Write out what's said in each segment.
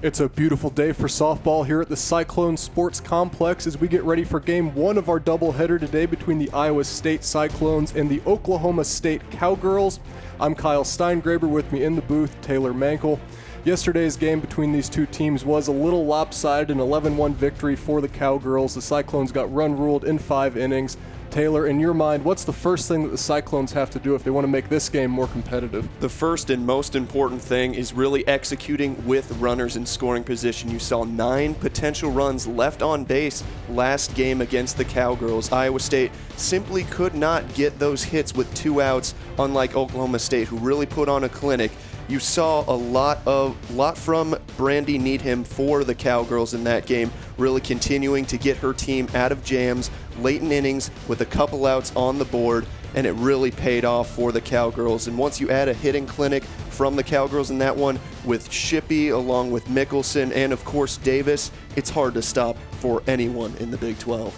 It's a beautiful day for softball here at the Cyclone Sports Complex as we get ready for game one of our doubleheader today between the Iowa State Cyclones and the Oklahoma State Cowgirls. I'm Kyle Steingraber, with me in the booth, Taylor Mankel. Yesterday's game between these two teams was a little lopsided, an 11-1 victory for the Cowgirls. The Cyclones got run-ruled in 5 innings. Taylor, in your mind, what's the first thing that the Cyclones have to do if they want to make this game more competitive? The first and most important thing is really executing with runners in scoring position. You saw 9 potential runs left on base last game against the Cowgirls. Iowa State simply could not get those hits with 2 outs, unlike Oklahoma State, who really put on a clinic. You saw a lot from Brandy Needham for the Cowgirls in that game, really continuing to get her team out of jams late in innings with a couple outs on the board, and it really paid off for the Cowgirls. And once you add a hitting clinic from the Cowgirls in that one with Shippey along with Mickelson and of course Davis, it's hard to stop for anyone in the Big 12.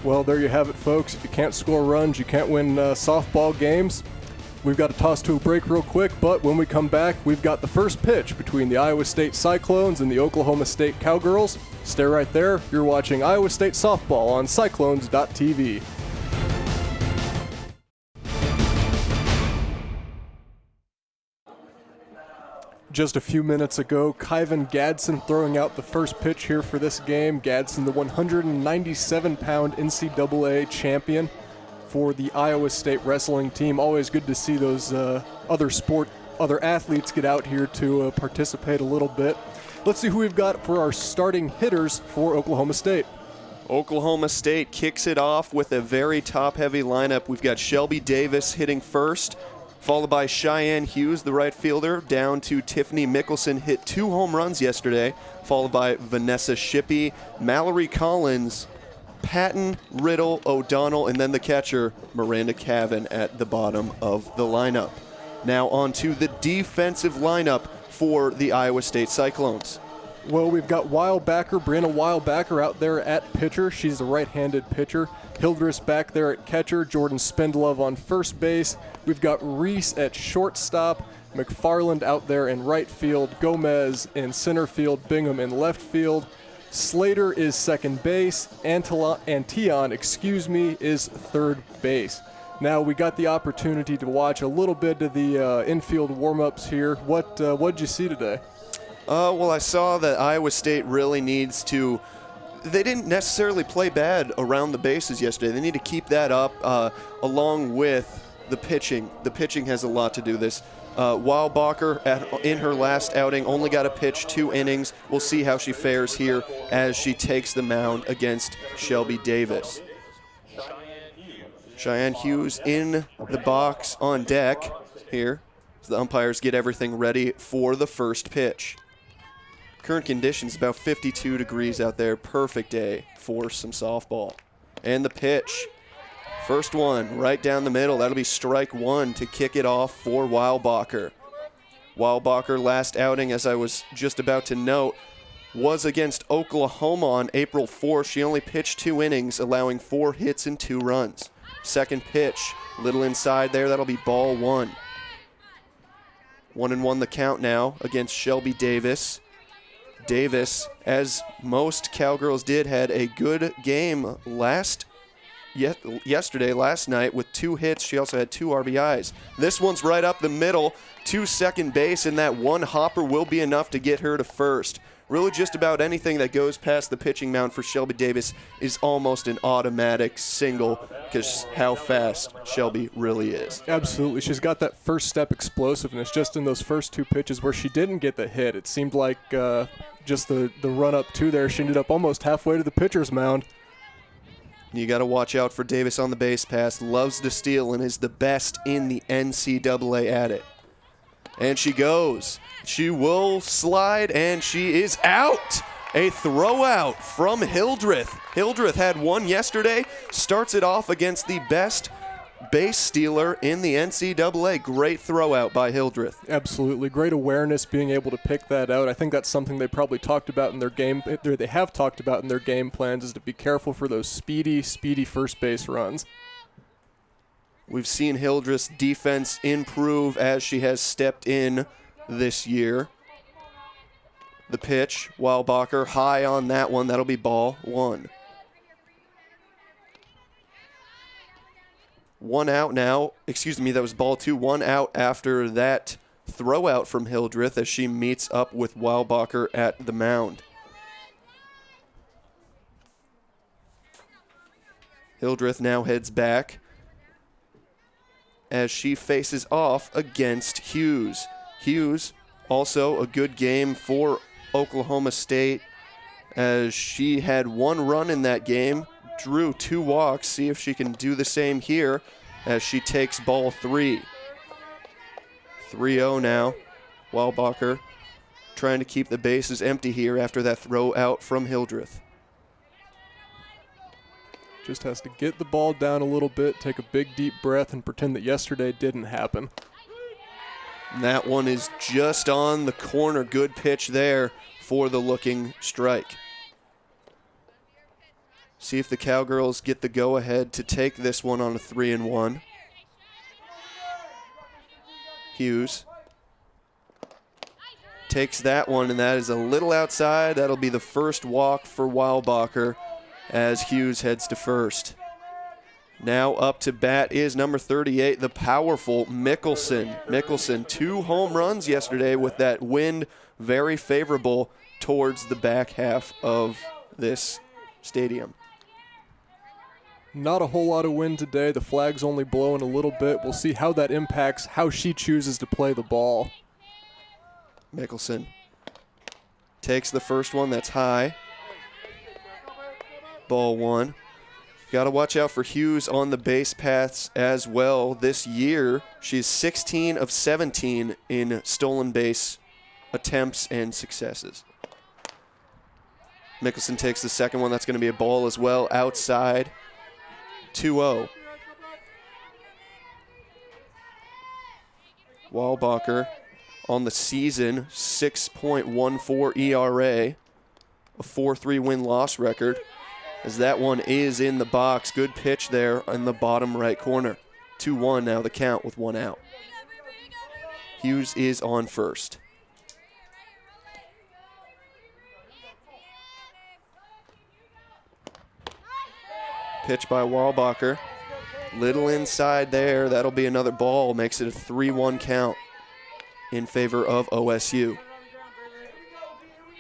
Well, there you have it, folks. If you can't score runs, you can't win softball games. We've got to toss to a break real quick, but when we come back, we've got the first pitch between the Iowa State Cyclones and the Oklahoma State Cowgirls. Stay right there. You're watching Iowa State Softball on Cyclones.tv. Just a few minutes ago, Kyvan Gadsden throwing out the first pitch here for this game. Gadsden, the 197-pound NCAA champion for the Iowa State wrestling team. Always good to see those other athletes get out here to participate a little bit. Let's see who we've got for our starting hitters for Oklahoma State. Oklahoma State kicks it off with a very top-heavy lineup. We've got Shelby Davis hitting first, followed by Cheyenne Hughes, the right fielder, down to Tiffany Mickelson, hit 2 home runs yesterday, followed by Vanessa Shippey, Mallory Collins, Patton, Riddle, O'Donnell, and then the catcher, Miranda Cavan, at the bottom of the lineup. Now on to the defensive lineup for the Iowa State Cyclones. Well, we've got Brianna Weilbacher out there at pitcher. She's a right-handed pitcher. Hildreth back there at catcher. Jordan Spendlove on first base. We've got Reese at shortstop. McFarland out there in right field. Gomez in center field. Bingham in left field. Slater is second base. Antion, is third base. Now, we got the opportunity to watch a little bit of the infield warm-ups here. What did you see today? Well, I saw that Iowa State really needs to – they didn't necessarily play bad around the bases yesterday. They need to keep that up along with the pitching. The pitching has a lot to do with this. Weilbacher, in her last outing, only got to pitch 2 innings. We'll see how she fares here as she takes the mound against Shelby Davis. Cheyenne Hughes in the box on deck here as the umpires get everything ready for the first pitch. Current conditions about 52 degrees out there. Perfect day for some softball. And the pitch. First one right down the middle. That'll be strike 1 to kick it off for Weilbacher. Weilbacher last outing, as I was just about to note, was against Oklahoma on April 4th. She only pitched 2 innings, allowing 4 hits and 2 runs. Second pitch, little inside there. That'll be ball 1. 1-1 the count now against Shelby Davis. Davis, as most Cowgirls did, had a good game last night with 2 hits. She also had 2 RBIs. This one's right up the middle to second base, and that one hopper will be enough to get her to first. Really just about anything that goes past the pitching mound for Shelby Davis is almost an automatic single because how fast Shelby really is. Absolutely. She's got that first step explosiveness just in those first 2 pitches where she didn't get the hit. It seemed like just the run up to there, she ended up almost halfway to the pitcher's mound. You got to watch out for Davis on the base pass. Loves to steal and is the best in the NCAA at it. And she goes. She will slide, and she is out. A throw out from Hildreth. Hildreth had 1 yesterday. Starts it off against the best base stealer in the NCAA. Great throw out by Hildreth. Absolutely. Great awareness, being able to pick that out. I think that's something they probably talked about in their game. They have talked about in their game plans, is to be careful for those speedy first base runs. We've seen Hildreth's defense improve as she has stepped in this year. The pitch, Weilbacher high on that one. That'll be ball one. One out now. Excuse me, that was ball two. One out after that throw out from Hildreth as she meets up with Weilbacher at the mound. Hildreth now heads back as she faces off against Hughes. Hughes, also a good game for Oklahoma State as she had one run in that game, drew 2 walks. See if she can do the same here as she takes ball 3. 3-0 now. Weilbacher trying to keep the bases empty here after that throw out from Hildreth. Just has to get the ball down a little bit, take a big deep breath, and pretend that yesterday didn't happen. And that one is just on the corner. Good pitch there for the looking strike. See if the Cowgirls get the go-ahead to take this one on a 3-1. Hughes takes that one, and that is a little outside. That'll be the first walk for Weilbacher as Hughes heads to first. Now up to bat is number 38, the powerful Mickelson. Mickelson, 2 home runs yesterday with that wind very favorable towards the back half of this stadium. Not a whole lot of wind today. The flag's only blowing a little bit. We'll see how that impacts how she chooses to play the ball. Mickelson takes the first one. That's high. Ball 1. Got to watch out for Hughes on the base paths as well. This year, she's 16 of 17 in stolen base attempts and successes. Mickelson takes the second one. That's going to be a ball as well, outside. 2-0. Weilbacher on the season, 6.14 ERA, a 4-3 win-loss record, as that one is in the box. Good pitch there in the bottom right corner. 2-1 now the count with 1 out. Hughes is on first. Pitch by Weilbacher. Little inside there. That'll be another ball. Makes it a 3-1 count in favor of OSU.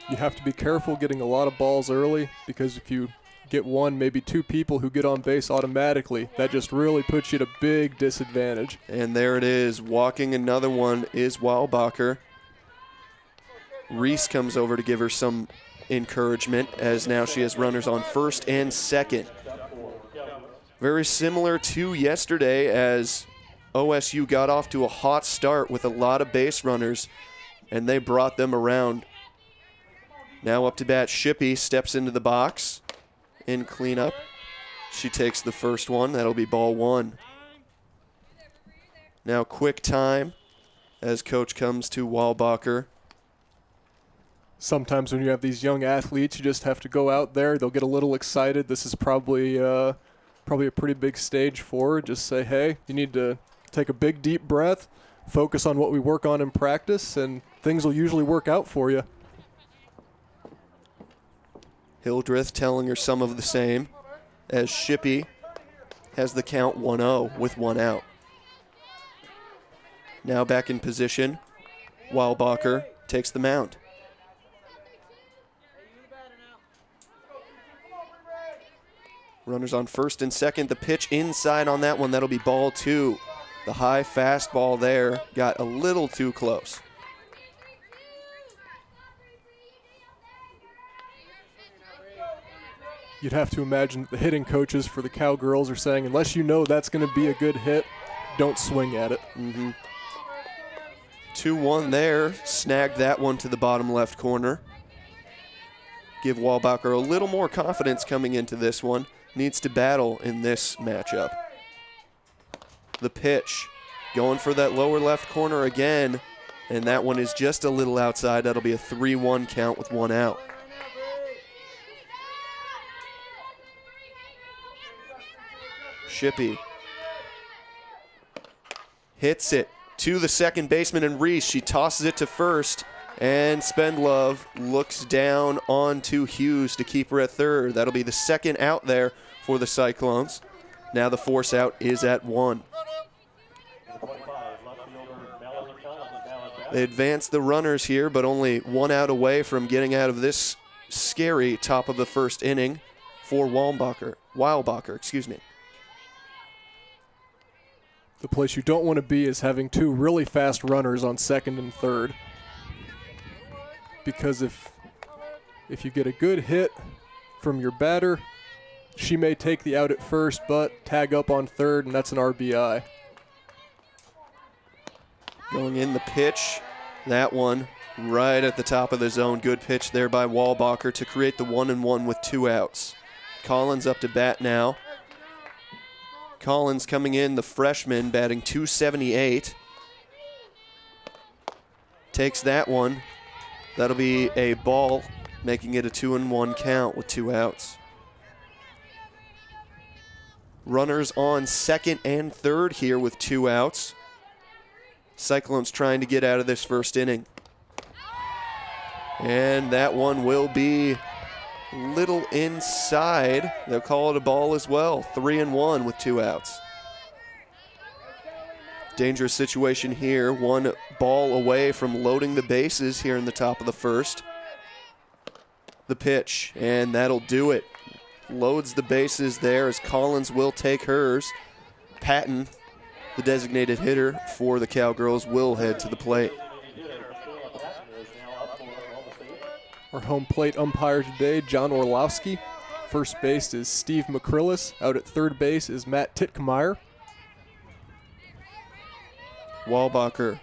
You have to be careful getting a lot of balls early, because if you get 1, maybe 2 people who get on base automatically, that just really puts you at a big disadvantage. And there it is. Walking another one is Weilbacher. Reese comes over to give her some encouragement, as now she has runners on first and second. Very similar to yesterday, as OSU got off to a hot start with a lot of base runners, and they brought them around. Now up to bat, Shippey steps into the box in cleanup. She takes the first one. That'll be ball 1. Now quick time as coach comes to Weilbacher. Sometimes when you have these young athletes, you just have to go out there. They'll get a little excited. This is probably a pretty big stage for her. Just say, hey, you need to take a big deep breath, focus on what we work on in practice, and things will usually work out for you. Hildreth telling her some of the same, as Shippey has the count 1-0 with 1 out. Now back in position, Weilbacher takes the mound. Runners on first and second. The pitch inside on that one. That'll be ball 2. The high fastball there got a little too close. You'd have to imagine the hitting coaches for the Cowgirls are saying, unless you know that's going to be a good hit, don't swing at it. 2-1 there. Snagged that one to the bottom left corner. Give Weilbacher a little more confidence coming into this one. Needs to battle in this matchup. The pitch, going for that lower left corner again, and that one is just a little outside. That'll be a 3-1 count with 1 out. Shippey hits it to the second baseman and Reese. She tosses it to first. And Spendlove looks down onto Hughes to keep her at third. That'll be the second out there for the Cyclones. Now the force out is at 1. They advance the runners here, but only 1 out away from getting out of this scary top of the first inning for Weilbacher, excuse me. The place you don't want to be is having 2 really fast runners on second and third. Because if you get a good hit from your batter, she may take the out at first, but tag up on third, and that's an RBI. Going in the pitch, that one right at the top of the zone. Good pitch there by Weilbacher to create the 1-1 with 2 outs. Collins up to bat now. Collins coming in, the freshman, batting .278. Takes that one. That'll be a ball, making it a 2-1 count with 2 outs. Runners on second and third here with 2 outs. Cyclones trying to get out of this first inning. And that one will be little inside. They'll call it a ball as well. 3-1 with 2 outs. Dangerous situation here. 1 ball away from loading the bases here in the top of the first. The pitch, and that'll do it. Loads the bases there as Collins will take hers. Patton, the designated hitter for the Cowgirls, will head to the plate. Our home plate umpire today, John Orlowski. First base is Steve McCrillis. Out at third base is Matt Titkemeyer. Weilbacher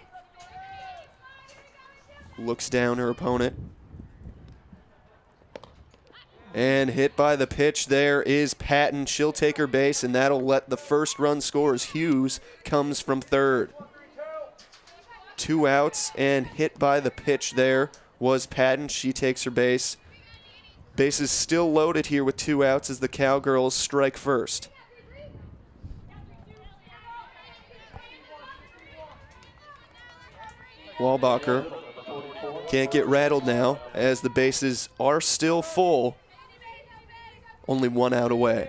looks down her opponent. And hit by the pitch there is Patton. She'll take her base, and that'll let the first run score as Hughes comes from third. 2 outs, and hit by the pitch there was Patton. She takes her base. Bases still loaded here with 2 outs as the Cowgirls strike first. Weilbacher can't get rattled now as the bases are still full. Only 1 out away.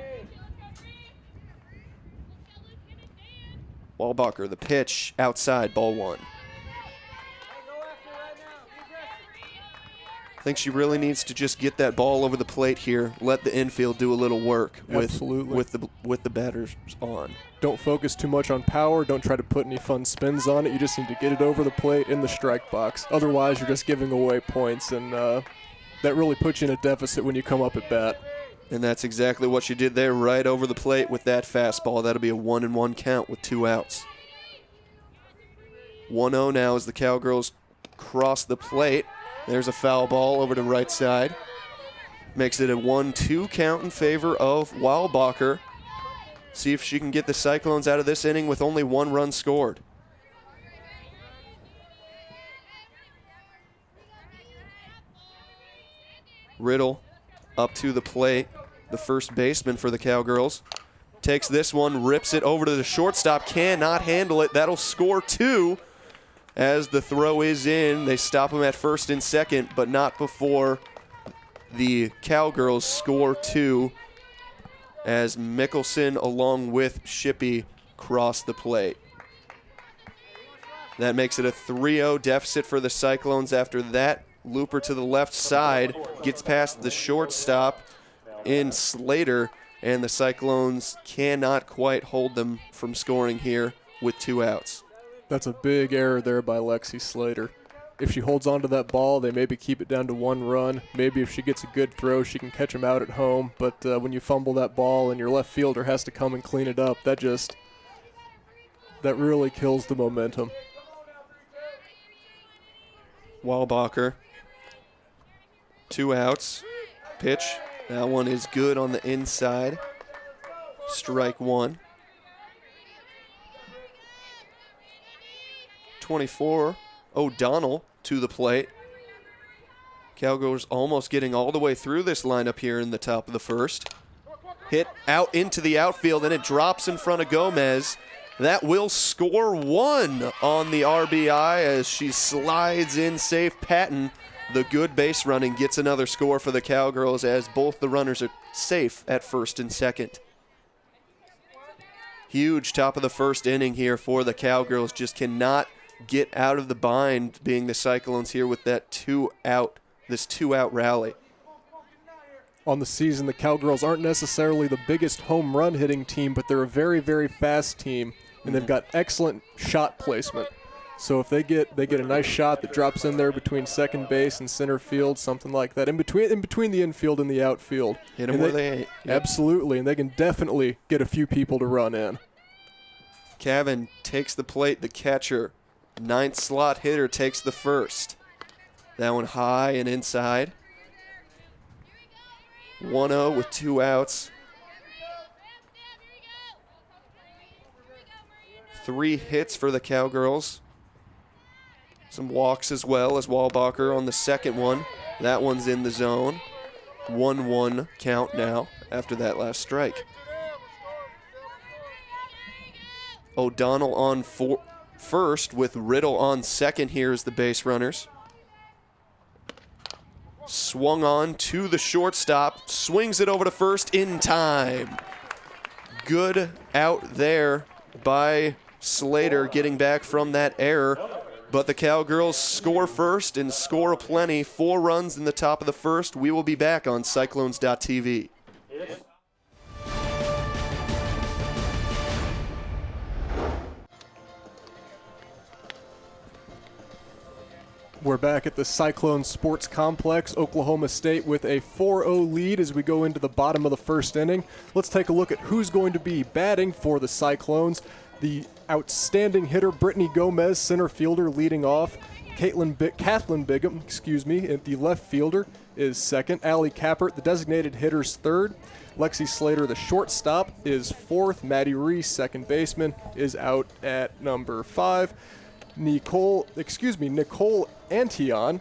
Weilbacher, the pitch, outside, ball 1. I think she really needs to just get that ball over the plate here, let the infield do a little work with the batters on. Don't focus too much on power. Don't try to put any fun spins on it. You just need to get it over the plate in the strike box. Otherwise, you're just giving away points, and that really puts you in a deficit when you come up at bat. And that's exactly what she did there, right over the plate with that fastball. That'll be a 1-1 count with 2 outs. 1-0 now as the Cowgirls cross the plate. There's a foul ball over to right side. Makes it a 1-2 count in favor of Weilbacher. See if she can get the Cyclones out of this inning with only 1 run scored. Riddle up to the plate, the first baseman for the Cowgirls. Takes this one, rips it over to the shortstop, cannot handle it. That'll score 2 as the throw is in. They stop him at first and second, but not before the Cowgirls score 2 as Mickelson along with Shippey cross the plate. That makes it a 3-0 deficit for the Cyclones. After that, looper to the left side gets past the shortstop in Slater, and the Cyclones cannot quite hold them from scoring here with 2 outs. That's a big error there by Lexi Slater. If she holds on to that ball, they maybe keep it down to 1 run. Maybe if she gets a good throw, she can catch them out at home. But when you fumble that ball and your left fielder has to come and clean it up, that really kills the momentum. Weilbacher, 2 outs. Pitch. That one is good on the inside. Strike 1. 24, O'Donnell to the plate. Cowgirls almost getting all the way through this lineup here in the top of the first. Hit out into the outfield, and it drops in front of Gomez That will score 1 on the RBI as she slides in safe. Patton, the good base running, gets another score for the Cowgirls as both the runners are safe at first and second. Huge top of the first inning here for the Cowgirls. Just cannot get out of the bind, being the Cyclones here with that this two-out rally. On the season, the Cowgirls aren't necessarily the biggest home run hitting team, but they're a very, very fast team, and they've got excellent shot placement. So if they get a nice shot that drops in there between second base and center field, something like that, in between the infield and the outfield. Hit them where they ain't. Yep. Absolutely, and they can definitely get a few people to run in. Cavan takes the plate, the catcher. 9th slot hitter takes the first. That one high and inside. 1-0 with 2 outs. 3 hits for the Cowgirls. Some walks as well as Walbacher on the second one. That one's in the zone. 1-1 count now after that last strike. O'Donnell on first with Riddle on second here as the base runners. Swung on to the shortstop, swings it over to first in time. Good out there by Slater getting back from that error. But the Cowgirls score first and score aplenty. 4 runs in the top of the first. We will be back on Cyclones.tv. We're back at the Cyclone Sports Complex, Oklahoma State with a 4-0 lead as we go into the bottom of the first inning. Let's take a look at who's going to be batting for the Cyclones. The outstanding hitter, Brittany Gomez, center fielder, leading off. Kathleen Bigham, the left fielder, is second. Allie Kappert, the designated hitter's third. Lexi Slater, the shortstop, is fourth. Maddie Reese, second baseman, is out at number 5. Nicole Antion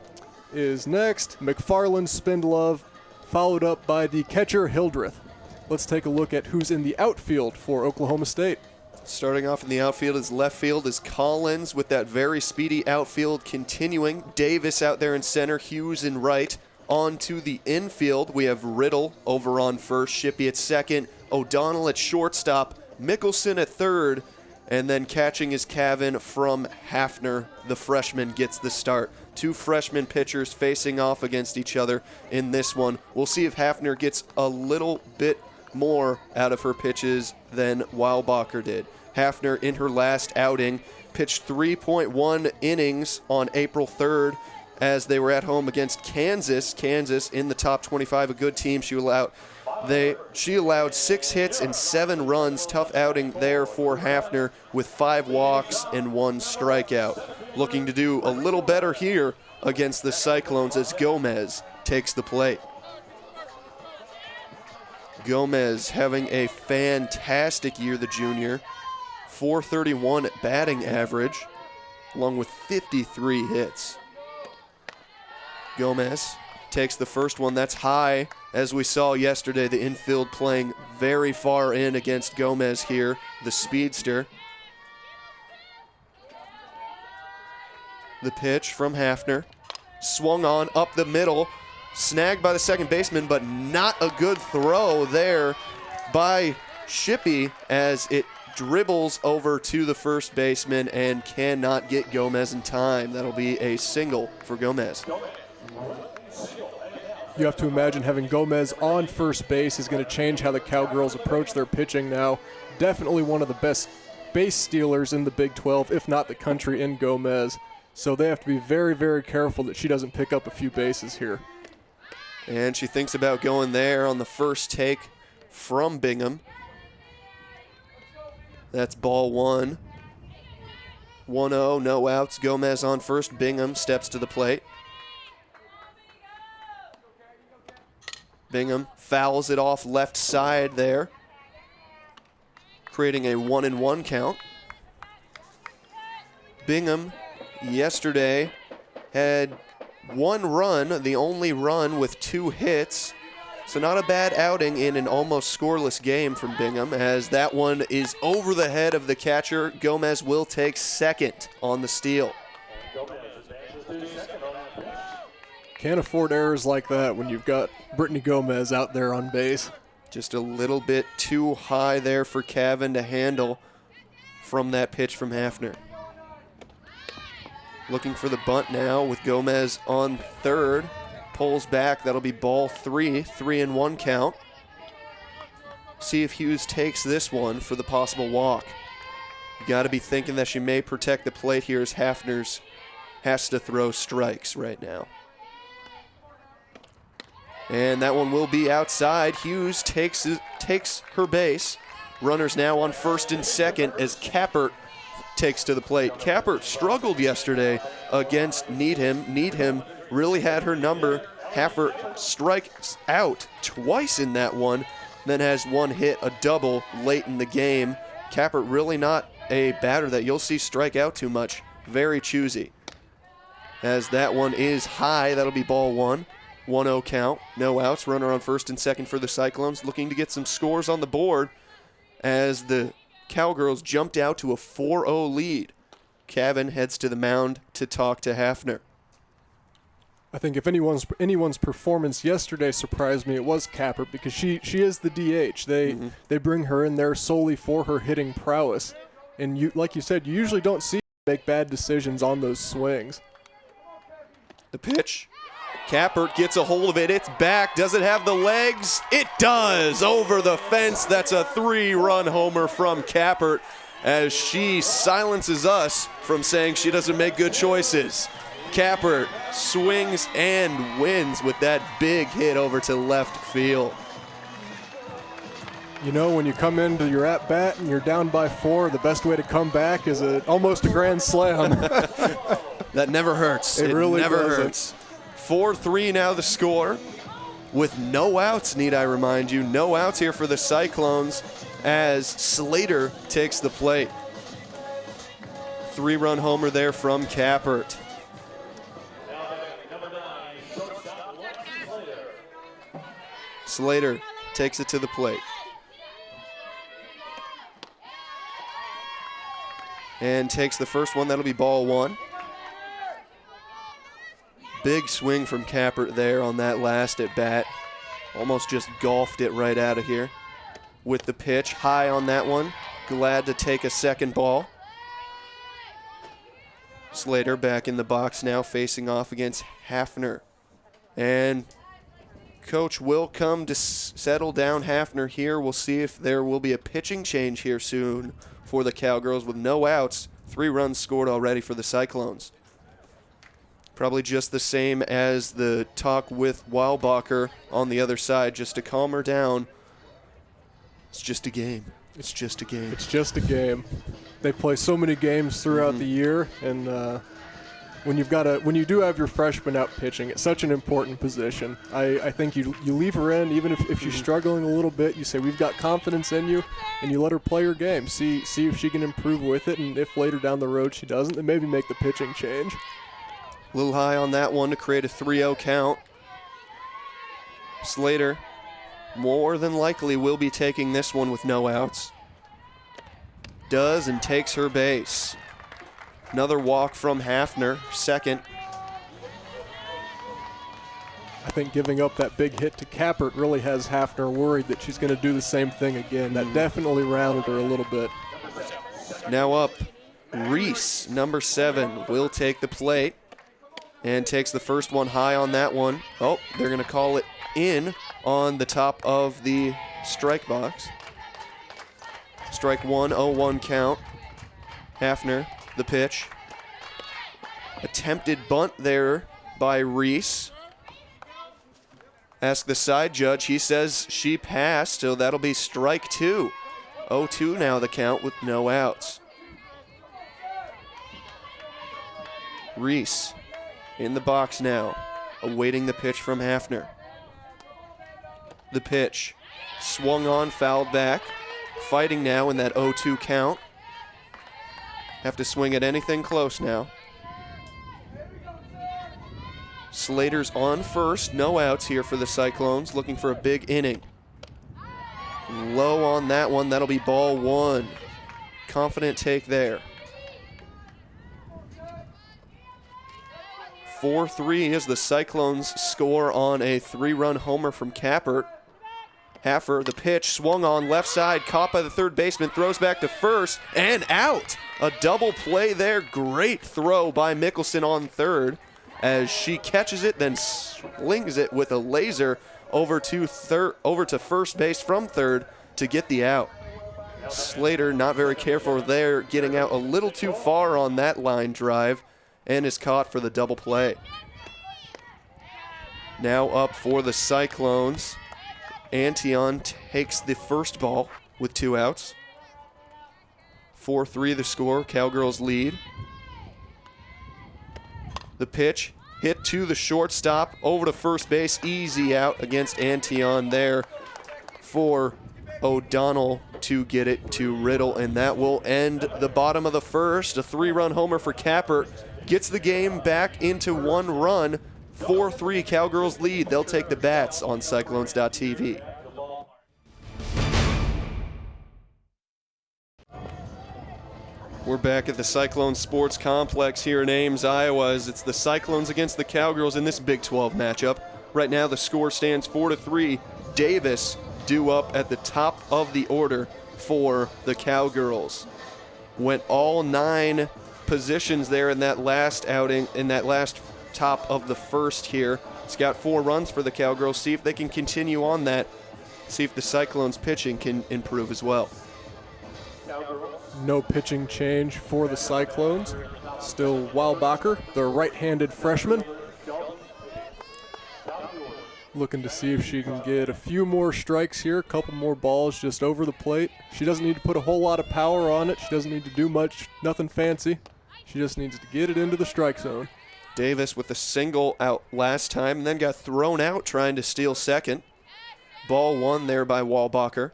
is next. McFarland, Spindlove, followed up by the catcher Hildreth. Let's take a look at who's in the outfield for Oklahoma State. Starting off in the outfield is left field is Collins with that very speedy outfield continuing. Davis out there in center, Hughes in right. On to the infield, we have Riddle over on first, Shippey at second, O'Donnell at shortstop, Mickelson at third, and then catching is Cavan from Hafner. The freshman gets the start. 2 freshman pitchers facing off against each other in this one. We'll see if Hafner gets a little bit more out of her pitches than Weilbacher did. Hafner, in her last outing, pitched 3.1 innings on April 3rd as they were at home against Kansas. Kansas in the top 25, a good team. She allowed 6 hits and 7 runs. Tough outing there for Hafner with 5 walks and 1 strikeout. Looking to do a little better here against the Cyclones as Gomez takes the plate. Gomez having a fantastic year, the junior. 431 batting average, along with 53 hits. Gomez takes the first one. That's high. As we saw yesterday, the infield playing very far in against Gomez here, the speedster. The pitch from Hafner. Swung on up the middle. Snagged by the second baseman, but not a good throw there by Shippey as it dribbles over to the first baseman and cannot get Gomez in time. That'll be a single for Gomez. You have to imagine having Gomez on first base is going to change how the Cowgirls approach their pitching now. Definitely one of the best base stealers in the Big 12, if not the country, in Gomez. So they have to be very, very careful that she doesn't pick up a few bases here. And she thinks about going there on the first take from Bingham. That's ball 1. 1-0, no outs. Gomez on first. Bingham steps to the plate. Bingham fouls it off left side there, creating a 1-1 count. Bingham yesterday had 1 run, the only run with 2 hits. So not a bad outing in an almost scoreless game from Bingham, as that one is over the head of the catcher. Gomez will take second on the steal. Can't afford errors like that when you've got Brittany Gomez out there on base. Just a little bit too high there for Cavan to handle from that pitch from Hafner. Looking for the bunt now with Gomez on third. Pulls back, that'll be ball 3, 3-1 count. See if Hughes takes this one for the possible walk. You got to be thinking that she may protect the plate here, as Hafner's has to throw strikes right now. And that one will be outside. Hughes takes her base. Runners now on first and second as Kappert takes to the plate. Kappert struggled yesterday against Needham. Needham really had her number. Hafner strikes out twice in that one, then has one hit, a double late in the game. Kappert really not a batter that you'll see strike out too much. Very choosy. As that one is high, that'll be ball 1. 1-0 count, no outs. Runner on first and second for the Cyclones, looking to get some scores on the board as the Cowgirls jumped out to a 4-0 lead. Cavan heads to the mound to talk to Hafner. I think if anyone's performance yesterday surprised me, it was Kappert, because she is the DH. They bring her in there solely for her hitting prowess, and you, like you said, you usually don't see her make bad decisions on those swings. The pitch. Kappert gets a hold of it. It's back. Does it have the legs? It does. Over the fence. That's a 3-run homer from Kappert, as she silences us from saying she doesn't make good choices. Kappert swings and wins with that big hit over to left field. You know, when you come into your at-bat and you're down by 4, the best way to come back is almost a grand slam. That never hurts. It really never doesn't. hurts. 4-3 now the score, with no outs, need I remind you. No outs here for the Cyclones as Slater takes the plate. 3-run homer there from Kappert. Slater takes it to the plate. And takes the first one. That'll be ball 1. Big swing from Kappert there on that last at bat. Almost just golfed it right out of here with the pitch. High on that one. Glad to take a second ball. Slater back in the box now, facing off against Hafner. And coach will come to settle down Hafner here. We'll see if there will be a pitching change here soon for the Cowgirls with no outs. 3 runs scored already for the Cyclones. Probably just the same as the talk with Weilbacher on the other side, just to calm her down. It's just a game. It's just a game. It's just a game. They play so many games throughout the year, and when you do have your freshman out pitching, it's such an important position. I think you leave her in, even if she's struggling a little bit. You say, we've got confidence in you, and you let her play her game. See if she can improve with it, and if later down the road she doesn't, then maybe make the pitching change. A little high on that one to create a 3-0 count. Slater more than likely will be taking this one with no outs. Does, and takes her base. Another walk from Hafner, second. I think giving up that big hit to Kappert really has Hafner worried that she's going to do the same thing again. That definitely rattled her a little bit. Now up, Reese, number 7, will take the plate and takes the first one high on that one. Oh, they're going to call it in on the top of the strike box. Strike 1, 0-1 count. Hafner, the pitch. Attempted bunt there by Reese. Ask the side judge. He says she passed, so that'll be strike 2. 0-2 now the count with no outs. Reese in the box now, awaiting the pitch from Hafner. The pitch, swung on, fouled back. Fighting now in that 0-2 count. Have to swing at anything close now. Slater's on first, no outs here for the Cyclones, looking for a big inning. Low on that one, that'll be ball 1. Confident take there. 4-3 as the Cyclones score on a 3-run homer from Kappert. Haffer, the pitch, swung on left side, caught by the third baseman, throws back to first, and out. A double play there. Great throw by Mickelson on third as she catches it, then slings it with a laser over to first base from third to get the out. Slater not very careful there, getting out a little too far on that line drive, and is caught for the double play. Now up for the Cyclones. Antion takes the first ball with 2 outs. 4-3 the score, Cowgirls lead. The pitch, hit to the shortstop, over to first base, easy out against Antion there for O'Donnell to get it to Riddle, and that will end the bottom of the first. A 3-run homer for Kappert gets the game back into 1 run. 4-3 Cowgirls lead. They'll take the bats on Cyclones.tv. We're back at the Cyclone Sports Complex here in Ames, Iowa, as it's the Cyclones against the Cowgirls in this Big 12 matchup. Right now the score stands 4-3. Davis due up at the top of the order for the Cowgirls. Went all 9 positions there in that last outing, in that last top of the first here. It's got 4 runs for the Cowgirls. See if they can continue on that. See if the Cyclones pitching can improve as well. No pitching change for the Cyclones. Still Weilbacher, the right-handed freshman. Looking to see if she can get a few more strikes here, a couple more balls just over the plate. She doesn't need to put a whole lot of power on it. She doesn't need to do much, nothing fancy. She just needs to get it into the strike zone. Davis with a single out last time and then got thrown out trying to steal second. Ball 1 there by Weilbacher.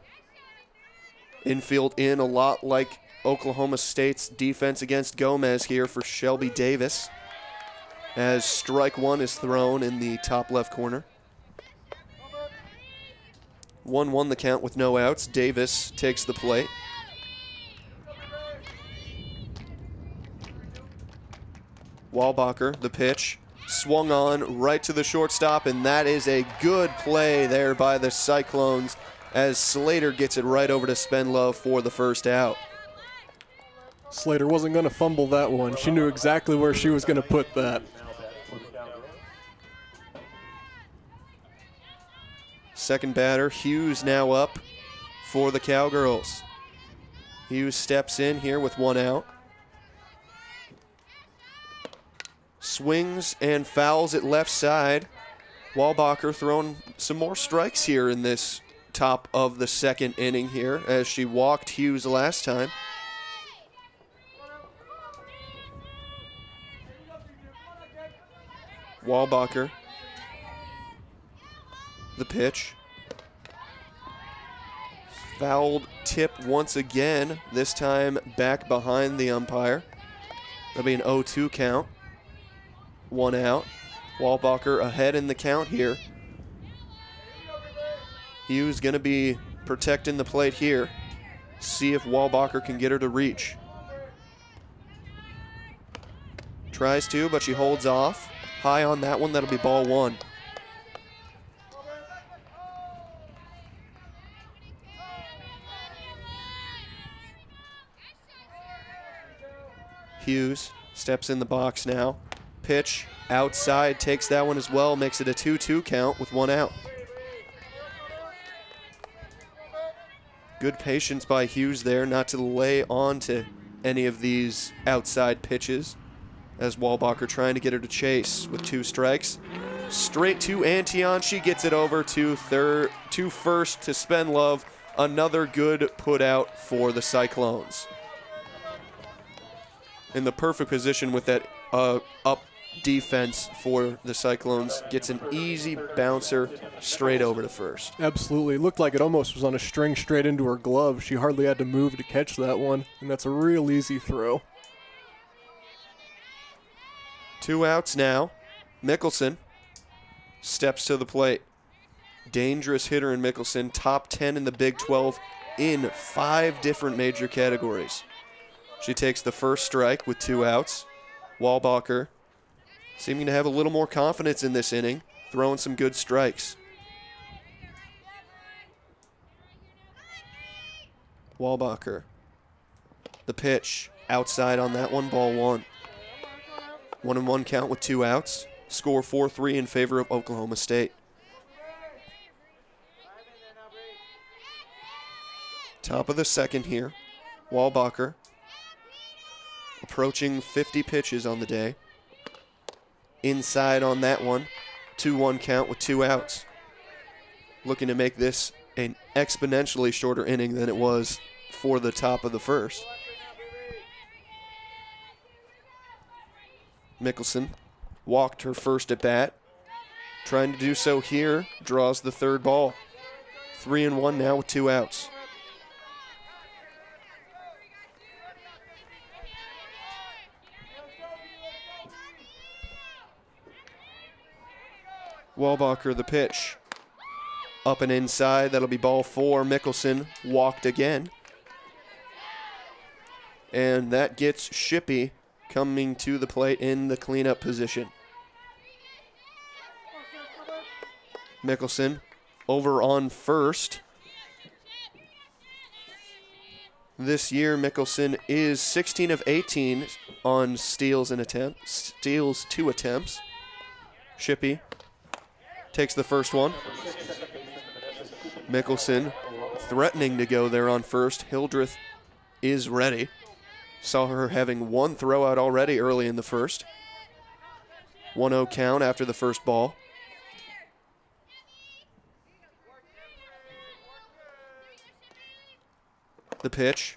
Infield in a lot like Oklahoma State's defense against Gomez here for Shelby Davis, as strike 1 is thrown in the top left corner. 1-1 the count with no outs. Davis takes the plate. Weilbacher, the pitch, swung on right to the shortstop, and that is a good play there by the Cyclones as Slater gets it right over to Spendlove for the first out. Slater wasn't going to fumble that one. She knew exactly where she was going to put that. Second batter, Hughes now up for the Cowgirls. Hughes steps in here with 1 out. Swings and fouls at left side. Weilbacher throwing some more strikes here in this top of the second inning here as she walked Hughes last time. Weilbacher, the pitch. Fouled tip once again, this time back behind the umpire. That'll be an 0-2 count. 1 out. Weilbacher ahead in the count here. Hughes going to be protecting the plate here. See if Weilbacher can get her to reach. Tries to, but she holds off. High on that one, that'll be ball 1. Hughes steps in the box now. Pitch outside, takes that one as well, makes it a 2-2 count with 1 out. Good patience by Hughes there not to lay on to any of these outside pitches, as Weilbacher trying to get her to chase with 2 strikes. Straight to Antion. She gets it over to first to Spendlove. Another good put out for the Cyclones. In the perfect position with that up defense for the Cyclones. Gets an easy bouncer straight over to first. Absolutely. It looked like it almost was on a string straight into her glove. She hardly had to move to catch that one, and that's a real easy throw. 2 outs now. Mickelson steps to the plate. Dangerous hitter in Mickelson, top 10 in the Big 12 in 5 different major categories. She takes the first strike with 2 outs. Walbacher seeming to have a little more confidence in this inning, throwing some good strikes. Walbacher. The pitch outside on that one, ball 1. 1-1 count with 2 outs. Score 4-3 in favor of Oklahoma State. Top of the second here. Walbacher approaching 50 pitches on the day. Inside on that one. 2-1 count with 2 outs. Looking to make this an exponentially shorter inning than it was for the top of the first. Mickelson walked her first at bat. Trying to do so here. Draws the third ball. 3-1 now with 2 outs. Walbacher the pitch. Up and inside. That'll be ball 4. Mickelson walked again. And that gets Shippey coming to the plate in the cleanup position. Mickelson over on first. This year, Mickelson is 16 of 18 on steals 2 attempts. Shippey takes the first one. Mickelson threatening to go there on first. Hildreth is ready. Saw her having 1 throwout already early in the first. 1-0 count after the first ball. The pitch.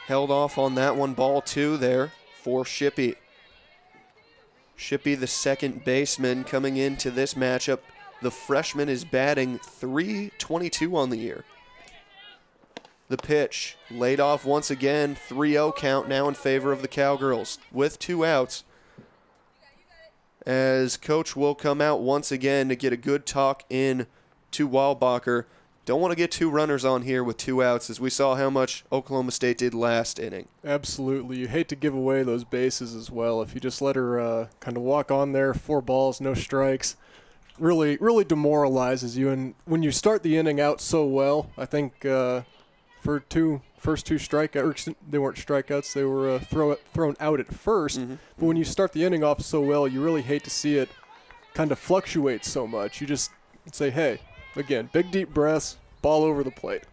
Held off on that one, ball 2 there for Shippey. Shippey, the second baseman, coming into this matchup. The freshman is batting .322 on the year. The pitch laid off once again. 3-0 count now in favor of the Cowgirls with 2 outs. As coach will come out once again to get a good talk in to Walbacher. Don't want to get 2 runners on here with 2 outs, as we saw how much Oklahoma State did last inning. Absolutely. You hate to give away those bases as well. If you just let her kind of walk on there, 4 balls, no strikes, really demoralizes you. And when you start the inning out so well, I think for first 2 strikeouts, they weren't strikeouts, they were thrown out at first. Mm-hmm. But when you start the inning off so well, you really hate to see it kind of fluctuate so much. You just say, hey, again, big deep breaths, ball over the plate.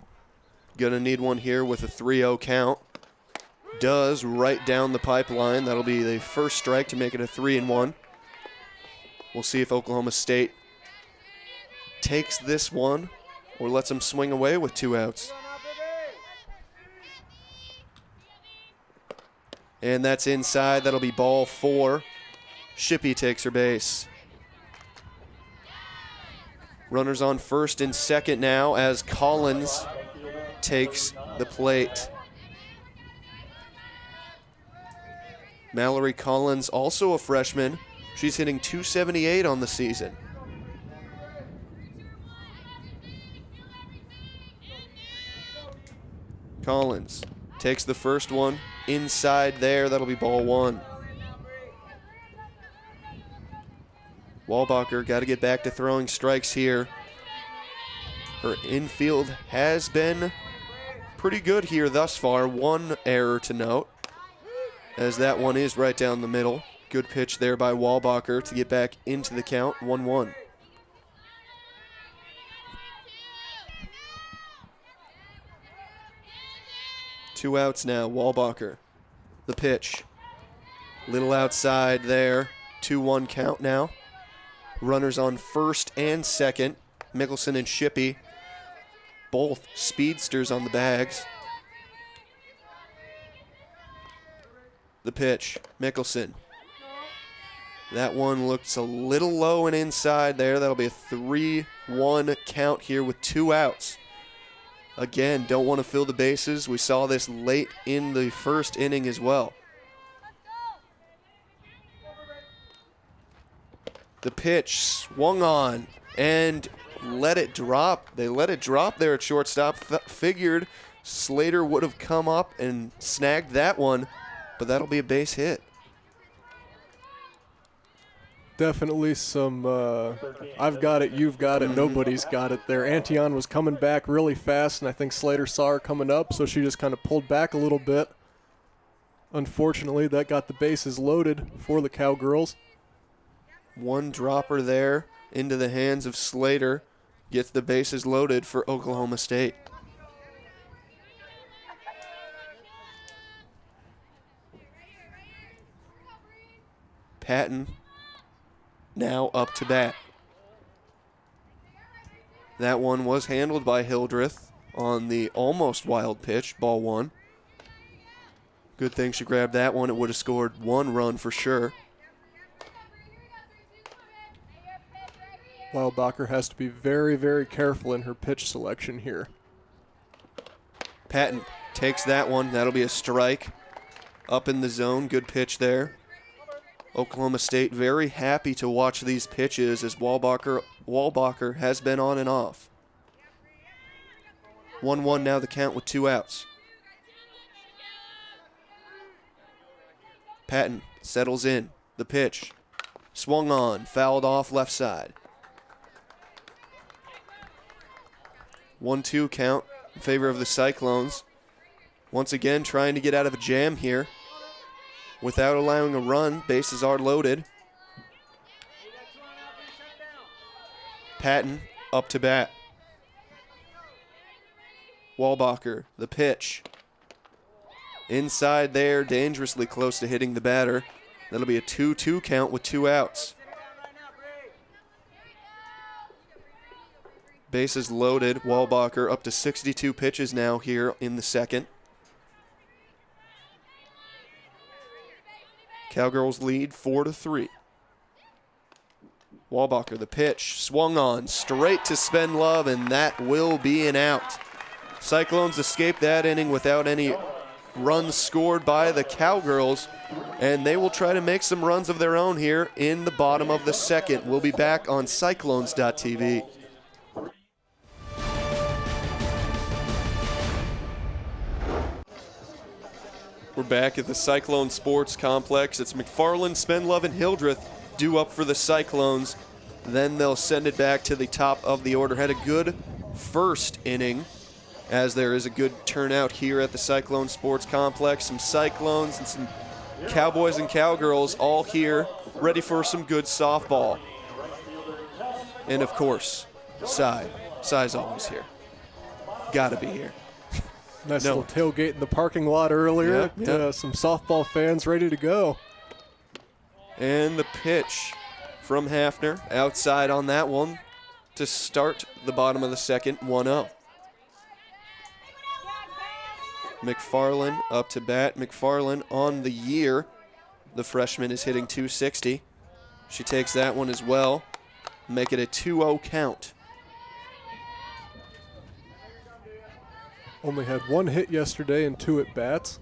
Gonna need one here with a 3-0 count. Does right down the pipeline. That'll be the first strike to make it a 3-1. We'll see if Oklahoma State takes this one or lets them swing away with 2 outs. And that's inside. That'll be ball 4. Shippey takes her base. Runners on first and second now as Collins takes the plate. Mallory Collins, also a freshman. She's hitting .278 on the season. Collins takes the first one. Inside there, that'll be ball 1. Walbacher got to get back to throwing strikes here. Her infield has been pretty good here thus far. 1 error to note, as that one is right down the middle. Good pitch there by Walbacher to get back into the count, 1-1. Two outs now, Walbacher. The pitch. Little outside there, 2-1 count now. Runners on first and second. Mickelson and Shippey, both speedsters on the bags. The pitch, Mickelson. That one looks a little low and inside there. That'll be a 3-1 count here with 2 outs. Again, don't want to fill the bases. We saw this late in the first inning as well. The pitch swung on and let it drop. They let it drop there at shortstop. Figured Slater would have come up and snagged that one, but that'll be a base hit. Definitely some I've got it, you've got it, nobody's got it there. Antion was coming back really fast, and I think Slater saw her coming up, so she just kind of pulled back a little bit. Unfortunately, that got the bases loaded for the Cowgirls. One dropper there into the hands of Slater gets the bases loaded for Oklahoma State. Patton now up to bat. That one was handled by Hildreth on the almost wild pitch, ball one. Good thing she grabbed that one. It would have scored one run for sure. Weilbacher has to be very, very careful in her pitch selection here. Patton takes that one. That'll be a strike. Up in the zone. Good pitch there. Oklahoma State very happy to watch these pitches as Weilbacher has been on and off. 1-1 now the count with 2 outs. Patton settles in. The pitch. Swung on. Fouled off left side. 1-2 count in favor of the Cyclones. Once again trying to get out of a jam here. Without allowing a run, bases are loaded. Patton up to bat. Weilbacher, the pitch. Inside there, dangerously close to hitting the batter. That'll be a 2-2 count with 2 outs. Bases loaded. Weilbacher up to 62 pitches now here in the second. Cowgirls lead 4-3. Weilbacher, the pitch, swung on, straight to Spendlove, and that will be an out. Cyclones escape that inning without any runs scored by the Cowgirls, and they will try to make some runs of their own here in the bottom of the second. We'll be back on Cyclones.tv. We're back at the Cyclone Sports Complex. It's McFarland, Spendlove, and Hildreth due up for the Cyclones. Then they'll send it back to the top of the order. Had a good first inning, as there is a good turnout here at the Cyclone Sports Complex. Some Cyclones and some Cowboys and Cowgirls all here, ready for some good softball. And of course, Cy. Cy's always here. Gotta be here. Nice little tailgate in the parking lot earlier. Yep. Some softball fans ready to go. And the pitch from Hafner outside on that one to start the bottom of the second, 1-0. McFarland up to bat. McFarland on the year. The freshman is hitting .260. She takes that one as well. Make it a 2-0 count. Only had 1 hit yesterday and 2 at-bats.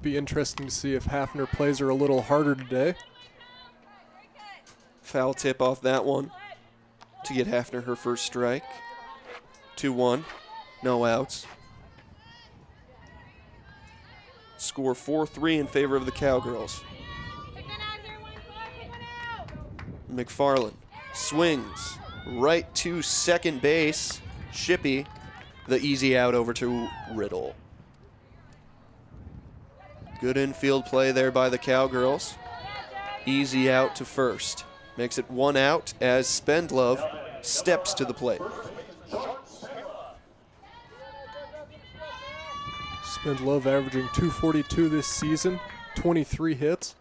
Be interesting to see if Hafner plays her a little harder today. Foul tip off that one to get Hafner her first strike. 2-1, no outs. Score 4-3 in favor of the Cowgirls. McFarland swings right to second base. Shippey, the easy out over to Riddle. Good infield play there by the Cowgirls. Easy out to first. Makes it 1 out as Spendlove steps to the plate. Spendlove averaging .242 this season, 23 hits.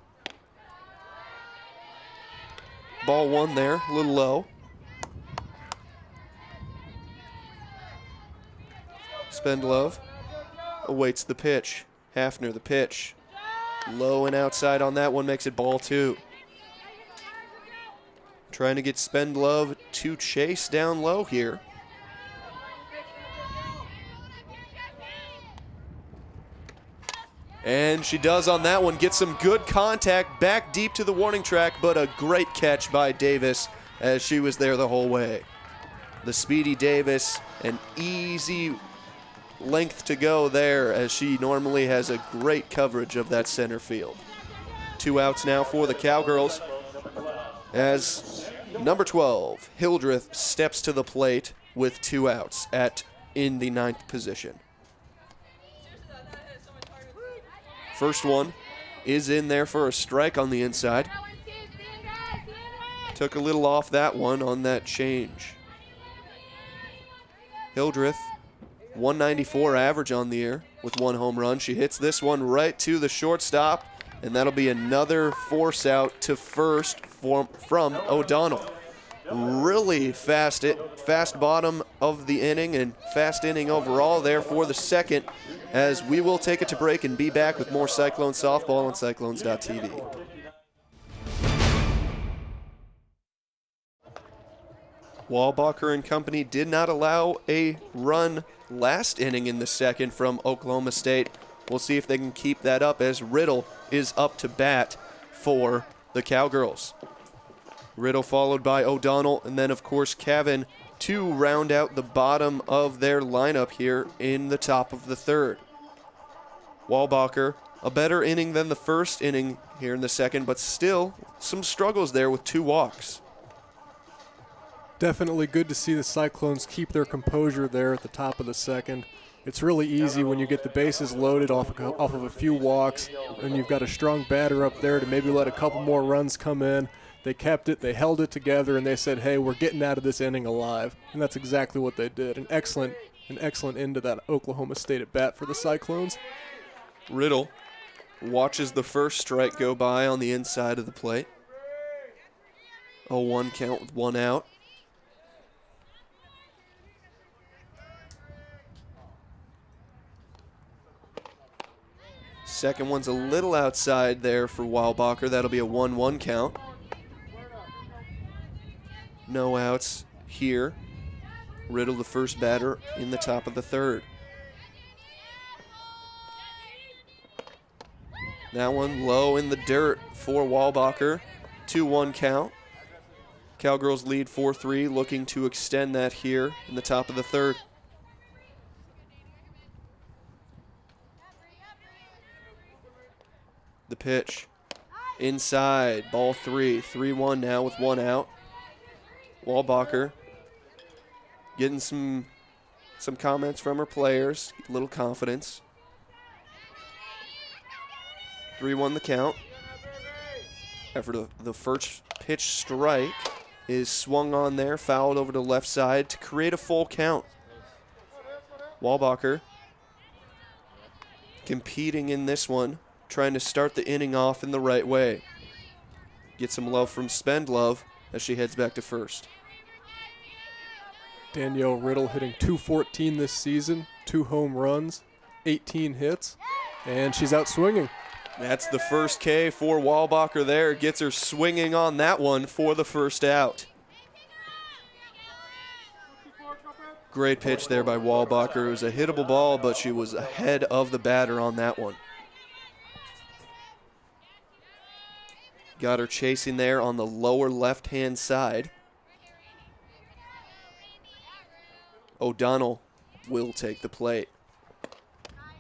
Ball 1 there, a little low. Spendlove awaits the pitch. Hafner, the pitch. Low and outside on that one, makes it ball 2. Trying to get Spendlove to chase down low here. And she does on that one. Get some good contact back deep to the warning track, but a great catch by Davis as she was there the whole way. The speedy Davis, an easy length to go there as she normally has a great coverage of that center field. 2 outs now for the Cowgirls as number 12, Hildreth, steps to the plate with 2 outs in the 9th position. First one is in there for a strike on the inside. Took a little off that one on that change. Hildreth, 194 average on the year with 1 home run. She hits this one right to the shortstop, and that'll be another force out to first from O'Donnell. Really fast bottom of the inning and fast inning overall there for the second, as we will take it to break and be back with more Cyclone softball on Cyclones.tv. Walbacher and company did not allow a run last inning in the second from Oklahoma State. We'll see if they can keep that up as Riddle is up to bat for the Cowgirls. Riddle followed by O'Donnell, and then of course Cavan to round out the bottom of their lineup here in the top of the 3rd. Walbacher, a better inning than the first inning here in the second, but still some struggles there with 2 walks. Definitely good to see the Cyclones keep their composure there at the top of the second. It's really easy when you get the bases loaded off of a few walks and you've got a strong batter up there to maybe let a couple more runs come in. They kept it, they held it together, and they said, hey, we're getting out of this inning alive. And that's exactly what they did. An excellent end to that Oklahoma State at bat for the Cyclones. Riddle watches the first strike go by on the inside of the plate. 0-1 count with 1 out. Second one's a little outside there for Walbacher. That'll be a 1-1 count. No outs here. Riddle, the first batter, in the top of the 3rd. That one low in the dirt for Walbacher. 2-1 count. Cowgirls lead 4-3, looking to extend that here in the top of the 3rd. The pitch inside, ball 3. 3-1 now with 1 out. Walbacher getting some comments from her players, a little confidence. 3-1 the count. After the first pitch strike is swung on there, fouled over to the left side to create a full count. Walbacher competing in this one, trying to start the inning off in the right way. Get some love from Spendlove as she heads back to first. Danielle Riddle hitting .214 this season, 2 home runs, 18 hits, and she's out swinging. That's the first K for Walbacher there. Gets her swinging on that one for the first out. Great pitch there by Walbacher. It was a hittable ball, but she was ahead of the batter on that one. Got her chasing there on the lower left-hand side. O'Donnell will take the plate.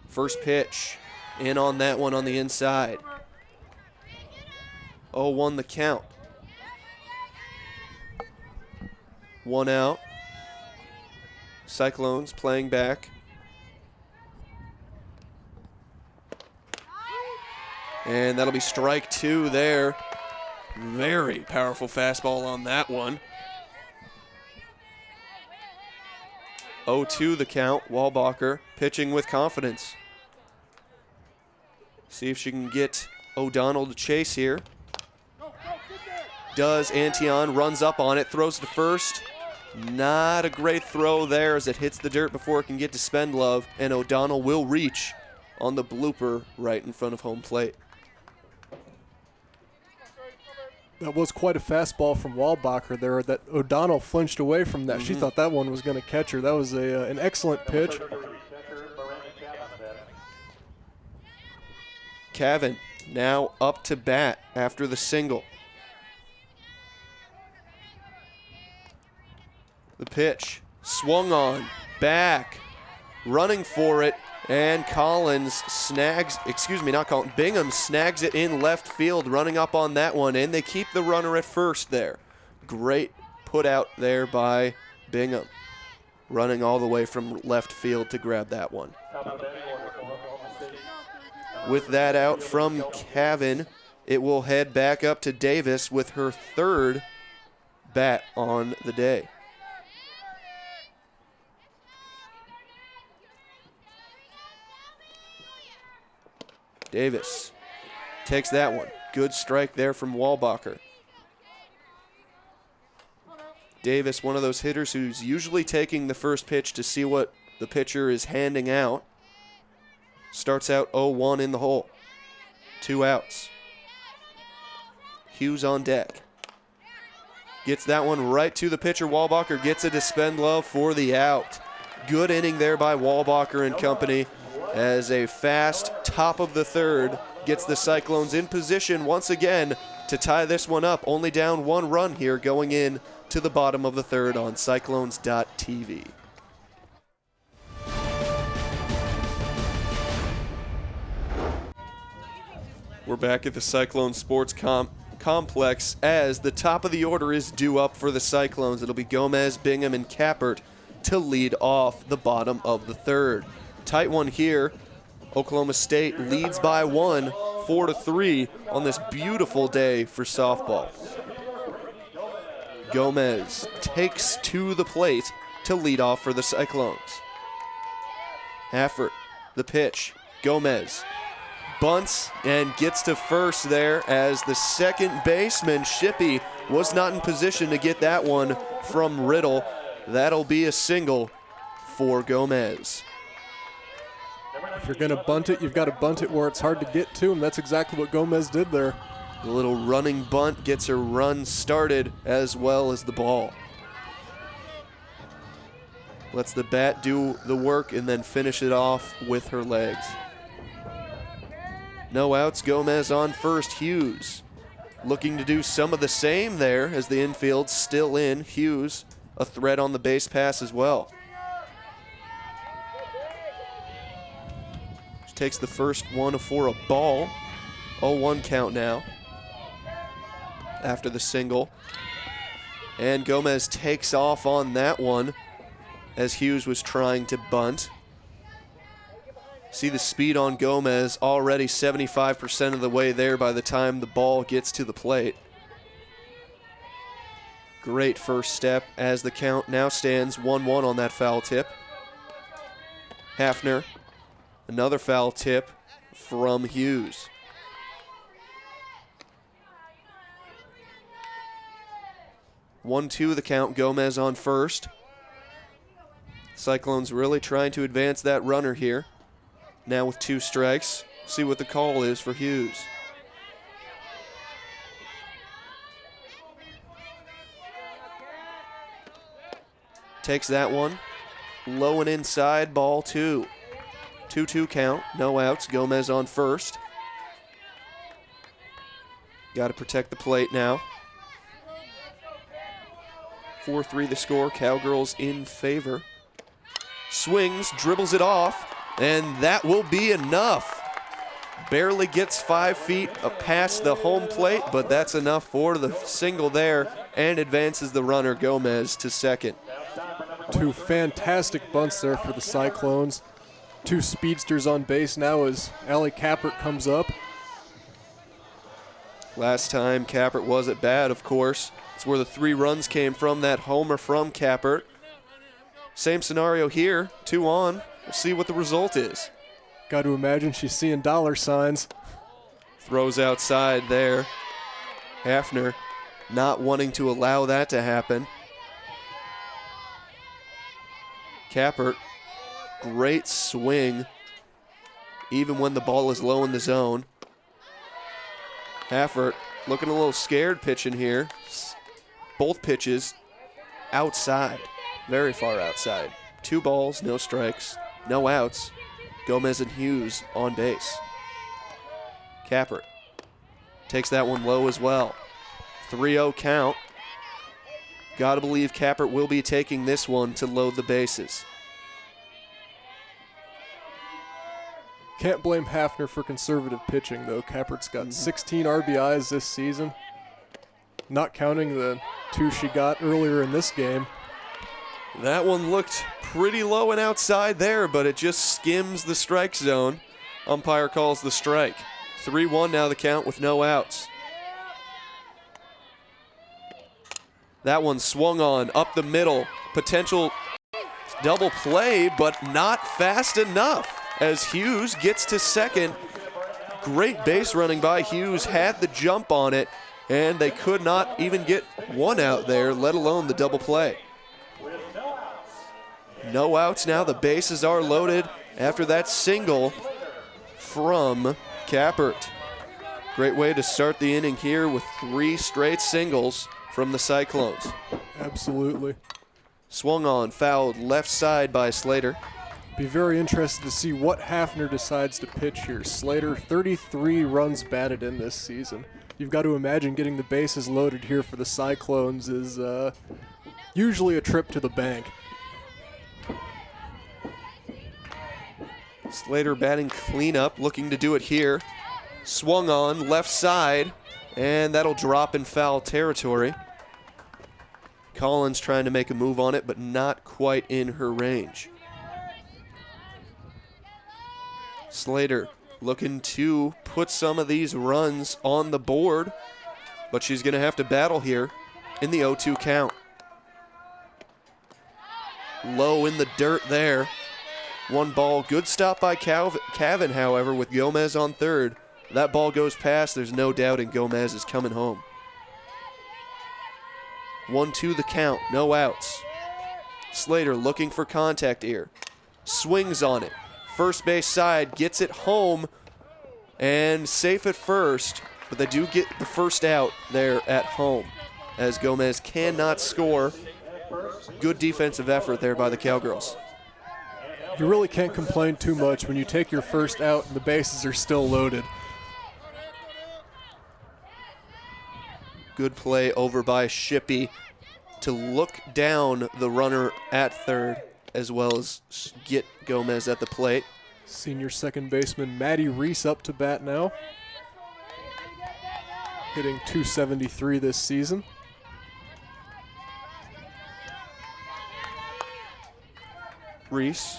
First pitch, in on that one on the inside. 0-1 the count. 1 out. Cyclones playing back. And that'll be strike 2 there. Very powerful fastball on that one. 0-2 the count. Walbacher pitching with confidence. See if she can get O'Donnell to chase here. Does. Antion runs up on it, throws to first. Not a great throw there as it hits the dirt before it can get to Spendlove, and O'Donnell will reach on the blooper right in front of home plate. That was quite a fastball from Walbacher there that O'Donnell flinched away from that. She thought that one was going to catch her. That was an excellent pitch. Cavan now up to bat after the single. The pitch, swung on, back, running for it, and Bingham snags it in left field, running up on that one, and they keep the runner at first there. Great put out there by Bingham, running all the way from left field to grab that one. With that out from Cavan, it will head back up to Davis with her third bat on the day. Davis takes that one. Good strike there from Walbacher. Davis, one of those hitters who's usually taking the first pitch to see what the pitcher is handing out. Starts out 0-1 in the hole. 2 outs. Hughes on deck. Gets that one right to the pitcher. Walbacher gets it to Spendlove for the out. Good inning there by Walbacher and company, as a fast top of the third gets the Cyclones in position once again to tie this one up. Only down 1 run here going in to the bottom of the third on Cyclones.tv. We're back at the Cyclone Sports Complex as the top of the order is due up for the Cyclones. It'll be Gomez, Bingham, and Kappert to lead off the bottom of the third. Tight one here. Oklahoma State leads by 1, 4-3 on this beautiful day for softball. Gomez takes to the plate to lead off for the Cyclones. Haffert, the pitch. Gomez bunts and gets to first there, as the second baseman, Shippey, was not in position to get that one from Riddle. That'll be a single for Gomez. If you're going to bunt it, you've got to bunt it where it's hard to get to, and that's exactly what Gomez did there. The little running bunt gets a run started as well as the ball. Lets the bat do the work and then finish it off with her legs. No outs, Gomez on first. Hughes looking to do some of the same there as the infield's still in. Hughes, a threat on the base pass as well. She takes the first one for a ball. 0-1 count now after the single. And Gomez takes off on that one as Hughes was trying to bunt. See the speed on Gomez, already 75% of the way there by the time the ball gets to the plate. Great first step as the count now stands 1-1 on that foul tip. Hafner, another foul tip from Hughes. One-two the count, Gomez on first. Cyclones really trying to advance that runner here. Now with 2 strikes, see what the call is for Hughes. Takes that one, low and inside, ball 2. 2-2 count, no outs, Gomez on first. Got to protect the plate now. 4-3 the score, Cowgirls in favor. Swings, dribbles it off, and that will be enough. Barely gets 5 feet past the home plate, but that's enough for the single there, and advances the runner Gomez to second. 2 fantastic bunts there for the Cyclones. 2 speedsters on base now as Allie Kappert comes up. Last time Kappert was at bat, of course. It's where the 3 runs came from, that homer from Kappert. Same scenario here, 2 on. We'll see what the result is. Got to imagine she's seeing dollar signs. Throws outside there. Hafner not wanting to allow that to happen. Kappert, great swing, even when the ball is low in the zone. Haffert looking a little scared pitching here. Both pitches outside, very far outside. 2 balls, no strikes, no outs. Gomez and Hughes on base. Kappert takes that one low as well. 3-0 count. Got to believe Kappert will be taking this one to load the bases. Can't blame Hafner for conservative pitching, though. Kappert's got 16 RBIs this season, not counting the 2 she got earlier in this game. That one looked pretty low and outside there, but it just skims the strike zone. Umpire calls the strike. 3-1 now the count with no outs. That one swung on up the middle. Potential double play, but not fast enough as Hughes gets to second. Great base running by Hughes, had the jump on it, and they could not even get one out there, let alone the double play. No outs now. The bases are loaded after that single from Kappert. Great way to start the inning here with 3 straight singles from the Cyclones. Absolutely. Swung on, fouled left side by Slater. Be very interested to see what Hafner decides to pitch here. Slater, 33 runs batted in this season. You've got to imagine getting the bases loaded here for the Cyclones is usually a trip to the bank. Slater batting cleanup, looking to do it here. Swung on, left side, and that'll drop in foul territory. Collins trying to make a move on it, but not quite in her range. Slater looking to put some of these runs on the board, but she's going to have to battle here in the 0-2 count. Low in the dirt there. 1 ball. Good stop by Cavan, however, with Gomez on third. That ball goes past. There's no doubting Gomez is coming home. 1-2 the count. No outs. Slater looking for contact here. Swings on it. First base side. Gets it home. And safe at first. But they do get the first out there at home, as Gomez cannot score. Good defensive effort there by the Cowgirls. You really can't complain too much when you take your first out and the bases are still loaded. Good play over by Shippey to look down the runner at third, as well as get Gomez at the plate. Senior second baseman Maddie Reese up to bat now, hitting .273 this season. Reese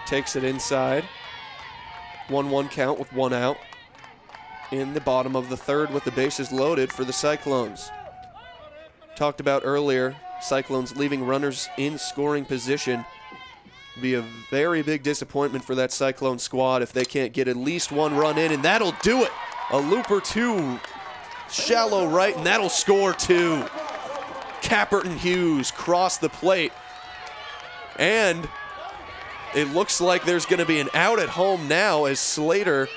takes it inside. 1-1 count with 1 out. In the bottom of the third with the bases loaded for the Cyclones. Talked about earlier, Cyclones leaving runners in scoring position. Be a very big disappointment for that Cyclone squad if they can't get at least 1 run in, and that'll do it. A looper 2, shallow right, and that'll score 2. Kappert and Hughes cross the plate. And it looks like there's going to be an out at home now, as Slater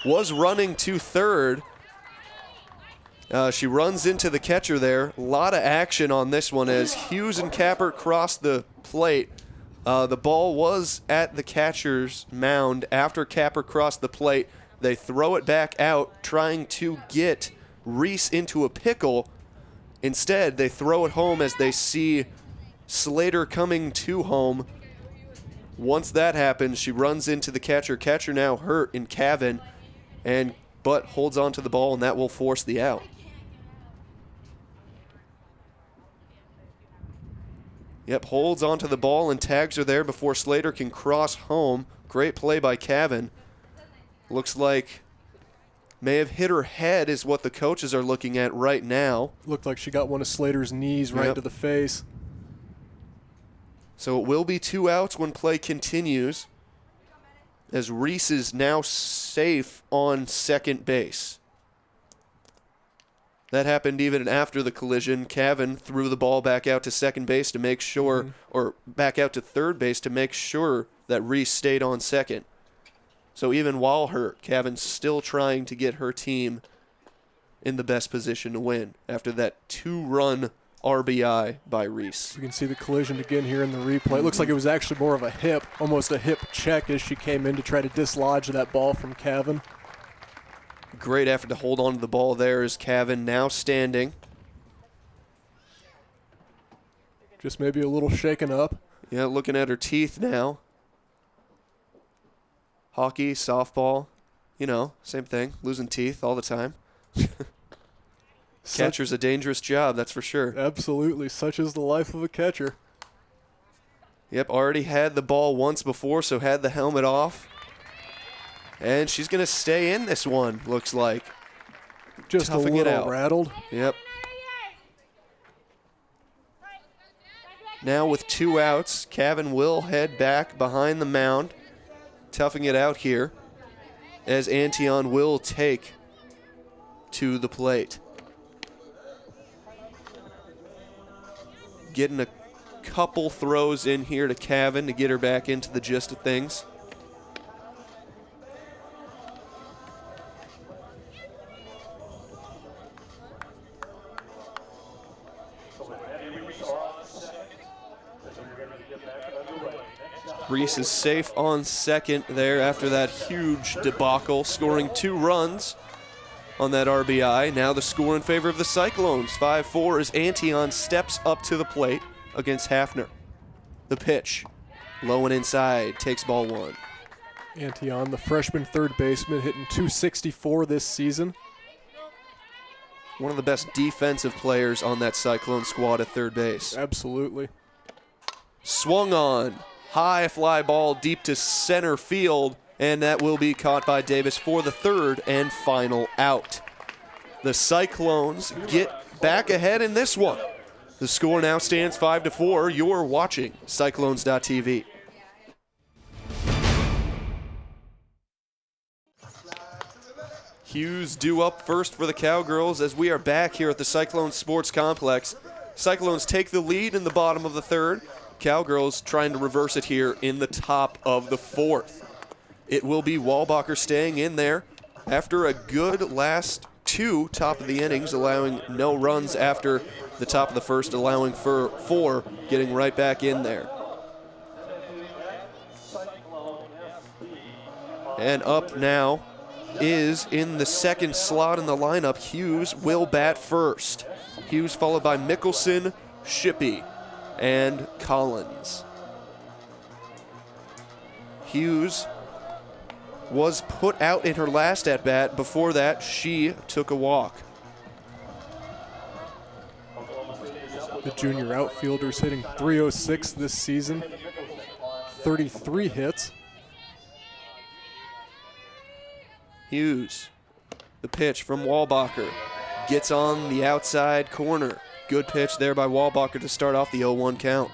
was running to third. She runs into the catcher there. A lot of action on this one as Hughes and Kappert cross the plate. The ball was at the catcher's mound after Kappert crossed the plate. They throw it back out, trying to get Reese into a pickle. Instead, they throw it home as they see Slater coming to home. Once that happens, she runs into the catcher. Catcher now hurt in Cavan, but holds on to the ball, and that will force the out. Yep, holds onto the ball and tags her there before Slater can cross home. Great play by Cavan. Looks like may have hit her head is what the coaches are looking at right now. Looked like she got one of Slater's knees right to the face. So it will be 2 outs when play continues, as Reese is now safe on second base. That happened even after the collision. Cavan threw the ball back out to second base to make sure, or back out to third base to make sure that Reese stayed on second. So even while hurt, Cavan's still trying to get her team in the best position to win after that 2-run RBI by Reese. You can see the collision again here in the replay. It looks like it was actually more of a hip, almost a hip check as she came in to try to dislodge that ball from Cavan. Great effort to hold on to the ball there as Cavan now standing. Just maybe a little shaken up. Yeah, looking at her teeth now. Hockey, softball, same thing. Losing teeth all the time. Catcher's a dangerous job, that's for sure. Absolutely. Such is the life of a catcher. Yep, already had the ball once before, so had the helmet off. And she's going to stay in this one, looks like. Just Toughing a it little out. rattled. Yep. Now with 2 outs, Cavan will head back behind the mound. Toughing it out here as Antion will take to the plate. Getting a couple throws in here to Cavan to get her back into the gist of things. Reese is safe on second there after that huge debacle, scoring 2 runs on that RBI. Now the score in favor of the Cyclones, 5-4, as Antion steps up to the plate against Hafner. The pitch, low and inside, takes ball 1. Antion, the freshman third baseman, hitting .264 this season. One of the best defensive players on that Cyclone squad at third base. Absolutely. Swung on. High fly ball deep to center field, and that will be caught by Davis for the third and final out. The Cyclones get back ahead in this one. The score now stands 5-4. You're watching Cyclones.tv. Hughes due up first for the Cowgirls as we are back here at the Cyclones Sports Complex. Cyclones take the lead in the bottom of the third. Cowgirls trying to reverse it here in the top of the fourth. It will be Walbacher staying in there after a good last 2 top of the innings, allowing no runs after the top of the first, allowing for 4, getting right back in there. And up now is in the second slot in the lineup. Hughes will bat first. Hughes followed by Mickelson, Shippey, and Collins. Hughes was put out in her last at-bat. Before that, she took a walk. The junior outfielder's hitting .306 this season, 33 hits. Hughes, the pitch from Walbacher, gets on the outside corner. Good pitch there by Walbacher to start off the 0-1 count.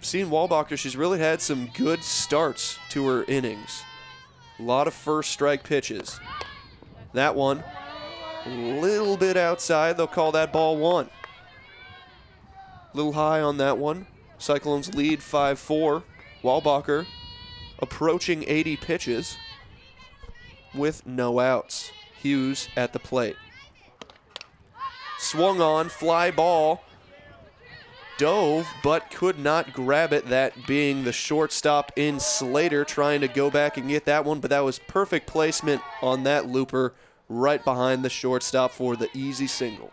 Seen Walbacher, she's really had some good starts to her innings. A lot of first strike pitches. That one, a little bit outside. They'll call that ball 1. A little high on that one. Cyclones lead 5-4. Walbacher approaching 80 pitches with no outs. Hughes at the plate. Swung on, fly ball. Dove, but could not grab it, that being the shortstop in Slater, trying to go back and get that one, but that was perfect placement on that looper right behind the shortstop for the easy single.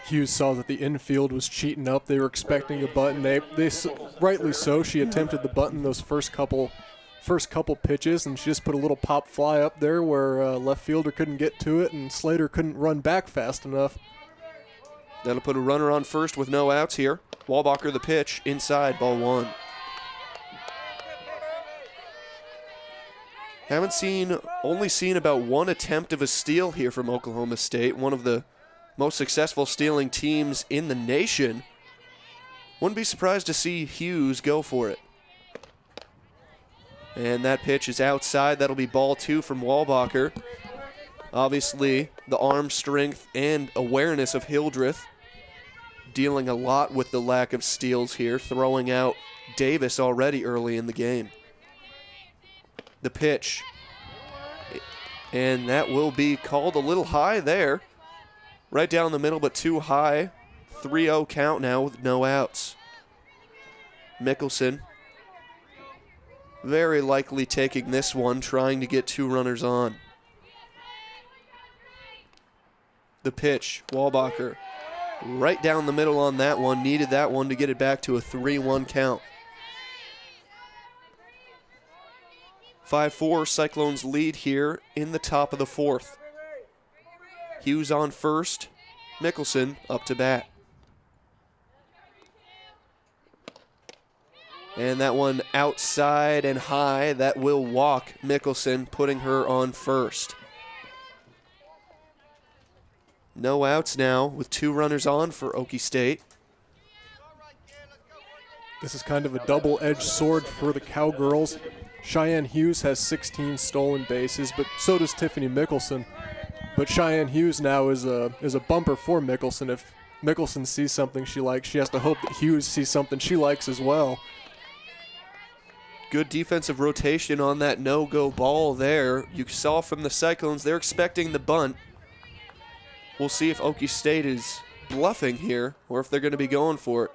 Hughes saw that the infield was cheating up. They were expecting a button. They rightly so. She attempted the button those first couple pitches, and she just put a little pop fly up there where left fielder couldn't get to it, and Slater couldn't run back fast enough. That'll put a runner on first with no outs here. Walbacher the pitch, inside, ball 1. Only seen about 1 attempt of a steal here from Oklahoma State, one of the most successful stealing teams in the nation. Wouldn't be surprised to see Hughes go for it. And that pitch is outside. That'll be ball 2 from Walbacher. Obviously, the arm strength and awareness of Hildreth dealing a lot with the lack of steals here, throwing out Davis already early in the game. The pitch, and that will be called a little high there. Right down the middle, but too high. 3-0 count now with no outs. Mickelson very likely taking this one, trying to get 2 runners on. The pitch, Walbacher right down the middle on that one. Needed that one to get it back to a 3-1 count. 5-4, Cyclones lead here in the top of the 4th. Hughes on first, Mickelson up to bat. And that one outside and high, that will walk Mickelson, putting her on first. No outs now with 2 runners on for Okie State. This is kind of a double-edged sword for the Cowgirls. Cheyenne Hughes has 16 stolen bases, but so does Tiffany Mickelson. But Cheyenne Hughes now is a bumper for Mickelson. If Mickelson sees something she likes, she has to hope that Hughes sees something she likes as well. Good defensive rotation on that no-go ball there. You saw from the Cyclones, they're expecting the bunt. We'll see if Okie State is bluffing here or if they're going to be going for it.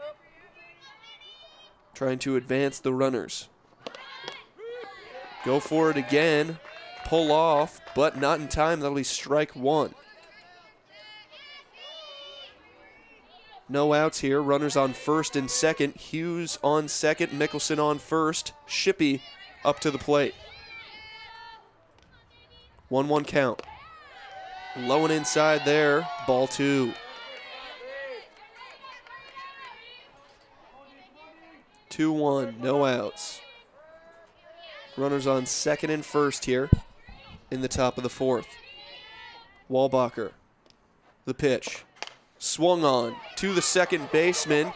Trying to advance the runners. Go for it again. Pull off, but not in time. That'll be strike 1. No outs here. Runners on first and second. Hughes on second. Mickelson on first. Shippey up to the plate. 1-1 count. Low and inside there. Ball 2. 2-1. No outs. Runners on second and first here in the top of the 4th. Walbacher. The pitch. Swung on to the second baseman.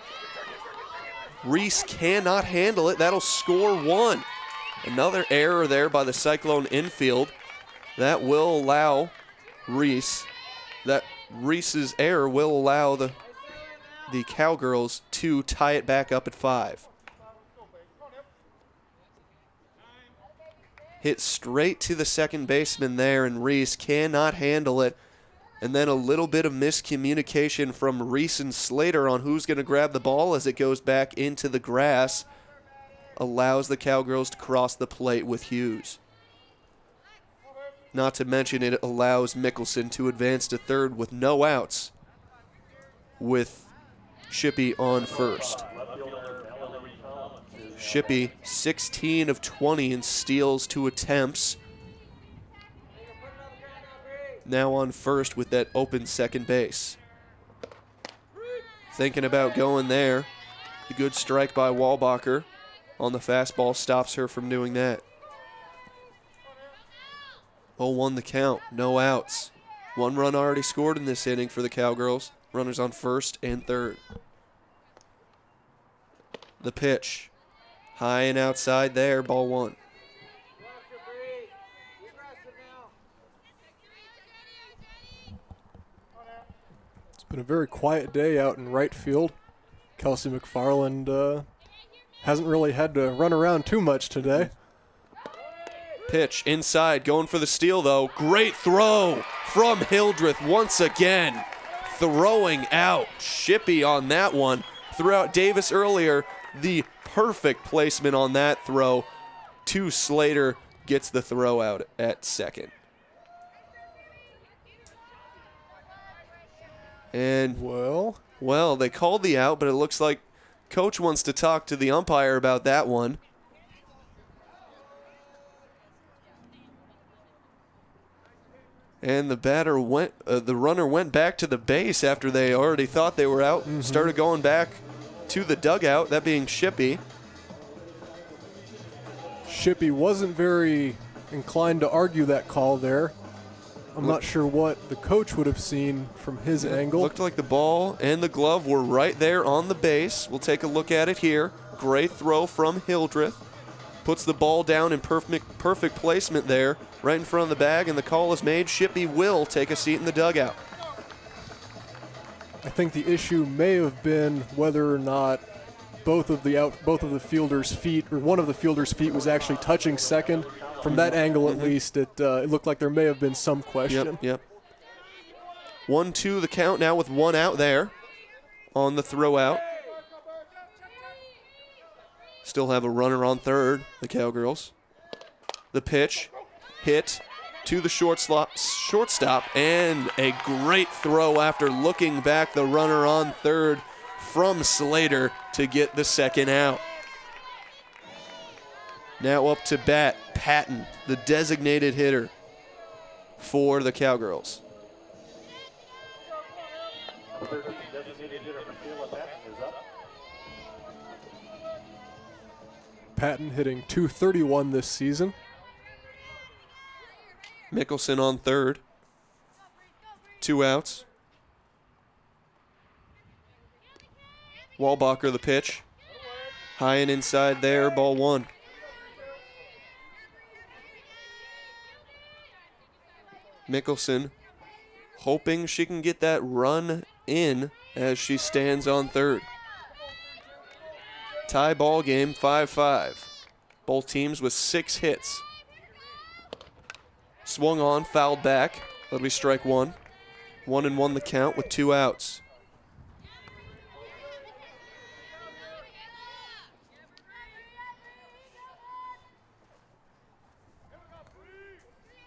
Reese cannot handle it. That'll score 1. Another error there by the Cyclone infield. That will allow Reese. That Reese's error will allow the Cowgirls to tie it back up at 5. Hit straight to the second baseman there, and Reese cannot handle it. And then a little bit of miscommunication from Reese and Slater on who's going to grab the ball as it goes back into the grass allows the Cowgirls to cross the plate with Hughes. Not to mention it allows Mickelson to advance to third with no outs with Shippey on first. Shippey 16 of 20 in steals to attempts. Now on first with that open second base. Thinking about going there. The good strike by Walbacher on the fastball stops her from doing that. 0-1 the count, no outs. 1 run already scored in this inning for the Cowgirls. Runners on first and third. The pitch. High and outside there, ball 1. It's been a very quiet day out in right field. Kelsey McFarland hasn't really had to run around too much today. Pitch inside, going for the steal though. Great throw from Hildreth once again. Throwing out Shippey on that one. Threw out Davis earlier. The perfect placement on that throw to Slater. Gets the throw out at second. And well, they called the out, but it looks like coach wants to talk to the umpire about that one. And the runner went back to the base after they already thought they were out. Started going back to the dugout, that being Shippey. Shippey wasn't very inclined to argue that call there. I'm not sure what the coach would have seen from his angle. Looked like the ball and the glove were right there on the base. We'll take a look at it here. Great throw from Hildreth. Puts the ball down in perfect placement there, right in front of the bag, and the call is made. Shippey will take a seat in the dugout. I think the issue may have been whether or not both of the fielders' feet, or one of the fielders' feet, was actually touching second. From that angle, at least, it looked like there may have been some question. Yep. 1-2 the count now with one out there on the throw out. Still have a runner on third, the Cowgirls. The pitch, hit to the shortstop, and a great throw after looking back. The runner on third from Slater to get the second out. Now up to bat, Patton, the designated hitter for the Cowgirls. Patton hitting .231 this season. Mickelson on third. 2 outs. Walbacher the pitch. High and inside there, ball 1. Mickelson hoping she can get that run in as she stands on third. Tie ball game, 5-5. Both teams with 6 hits. Swung on, fouled back. That'll be strike 1. 1-1 the count with 2 outs.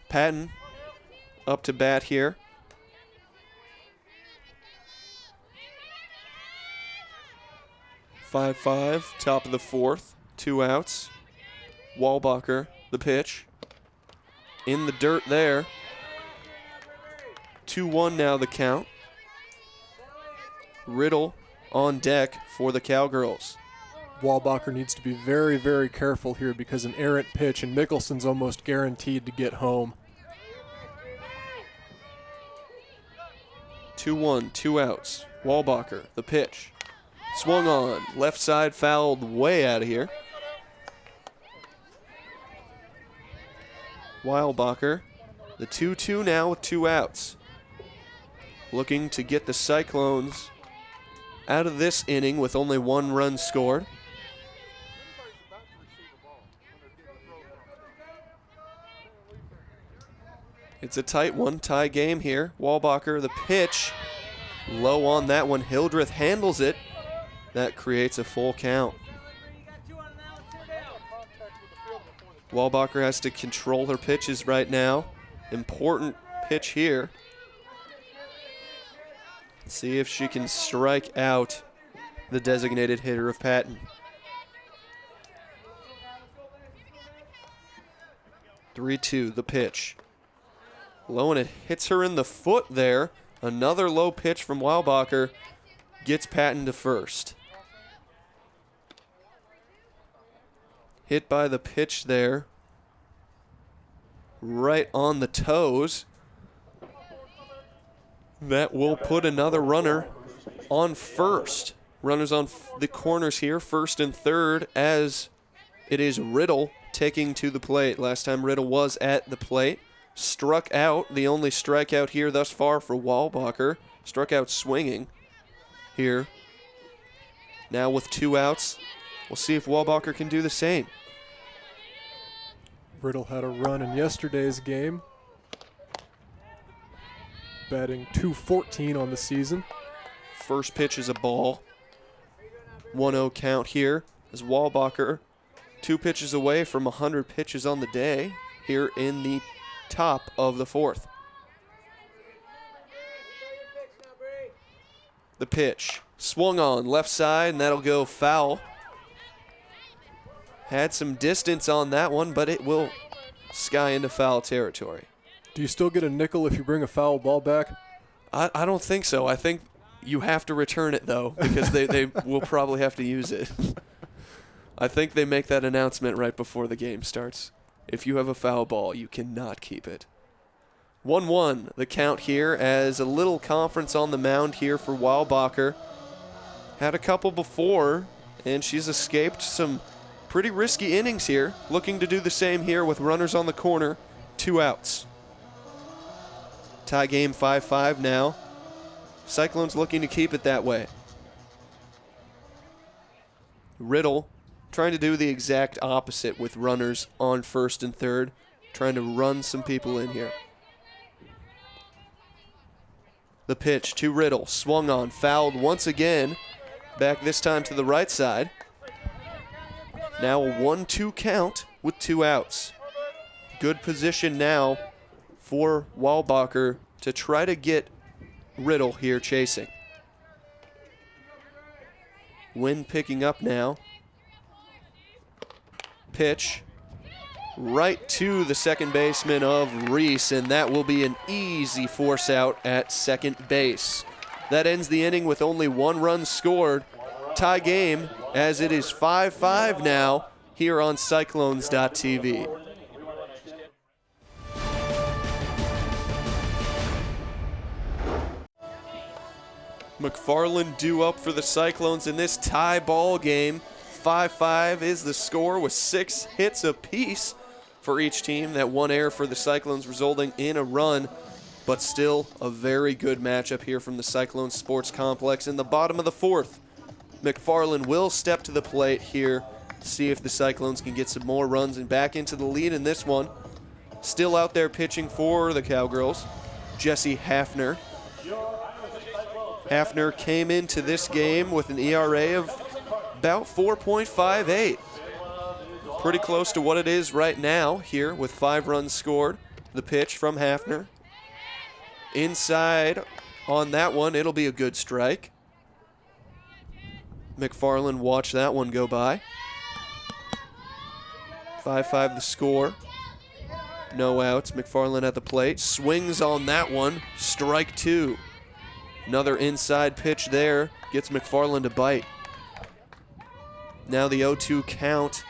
Patton up to bat here. Five, top of the 4th, 2 outs. Walbacher, the pitch. In the dirt there. 2-1 now the count. Riddle on deck for the Cowgirls. Walbacher needs to be very, very careful here because an errant pitch and Mickelson's almost guaranteed to get home. 2-1, 2 outs. Walbacher, the pitch. Swung on, left side fouled way out of here. Weilbacher, the 2-2 now with 2 outs. Looking to get the Cyclones out of this inning with only 1 run scored. It's a tight one, tie game here. Walbacher, the pitch, low on that one. Hildreth handles it. That creates a full count. Walbacher has to control her pitches right now. Important pitch here. See if she can strike out the designated hitter of Patton. 3-2, the pitch. Low, and it hits her in the foot there. Another low pitch from Weilbacher gets Patton to first. Hit by the pitch there. Right on the toes. That will put another runner on first. Runners on the corners here, first and third, as it is Riddle taking to the plate. Last time Riddle was at the plate. Struck out, the only strikeout here thus far for Walbacher. Struck out swinging here. Now with 2 outs, we'll see if Walbacher can do the same. Riddle had a run in yesterday's game, batting .214 on the season. First pitch is a ball. 1-0 count here as Walbacher 2 pitches away from 100 pitches on the day here in the top of the 4th. The pitch swung on left side, and that'll go foul. Had some distance on that one, but it will sky into foul territory. Do you still get a nickel if you bring a foul ball back? I don't think so. I think you have to return it, though, because they will probably have to use it. I think they make that announcement right before the game starts. If you have a foul ball, you cannot keep it. 1-1, the count here, as a little conference on the mound here for Weilbacher. Had a couple before, and she's escaped some pretty risky innings here. Looking to do the same here with runners on the corner, 2 outs. Tie game 5-5 now. Cyclones looking to keep it that way. Riddle trying to do the exact opposite with runners on first and third, trying to run some people in here. The pitch to Riddle, swung on, fouled once again. Back this time to the right side. Now a 1-2 count with 2 outs. Good position now for Weilbacher to try to get Riddle here chasing. Wind picking up now. Pitch right to the second baseman of Reese, and that will be an easy force out at second base. That ends the inning with only 1 run scored. Tie game as it is 5-5 now here on Cyclones.tv. McFarland due up for the Cyclones in this tie ball game. 5-5 is the score with 6 hits apiece for each team. That 1 error for the Cyclones resulting in a run, but still a very good matchup here from the Cyclones Sports Complex. In the bottom of the 4th, McFarland will step to the plate here, see if the Cyclones can get some more runs and back into the lead in this one. Still out there pitching for the Cowgirls, Jesse Hafner. Hafner came into this game with an ERA of about 4.58. Pretty close to what it is right now here with 5 runs scored. The pitch from Hafner. Inside on that one, it'll be a good strike. McFarland watched that one go by. 5-5 the score. No outs. McFarland at the plate. Swings on that one. Strike 2. Another inside pitch there. Gets McFarland to bite. Now the 0-2 count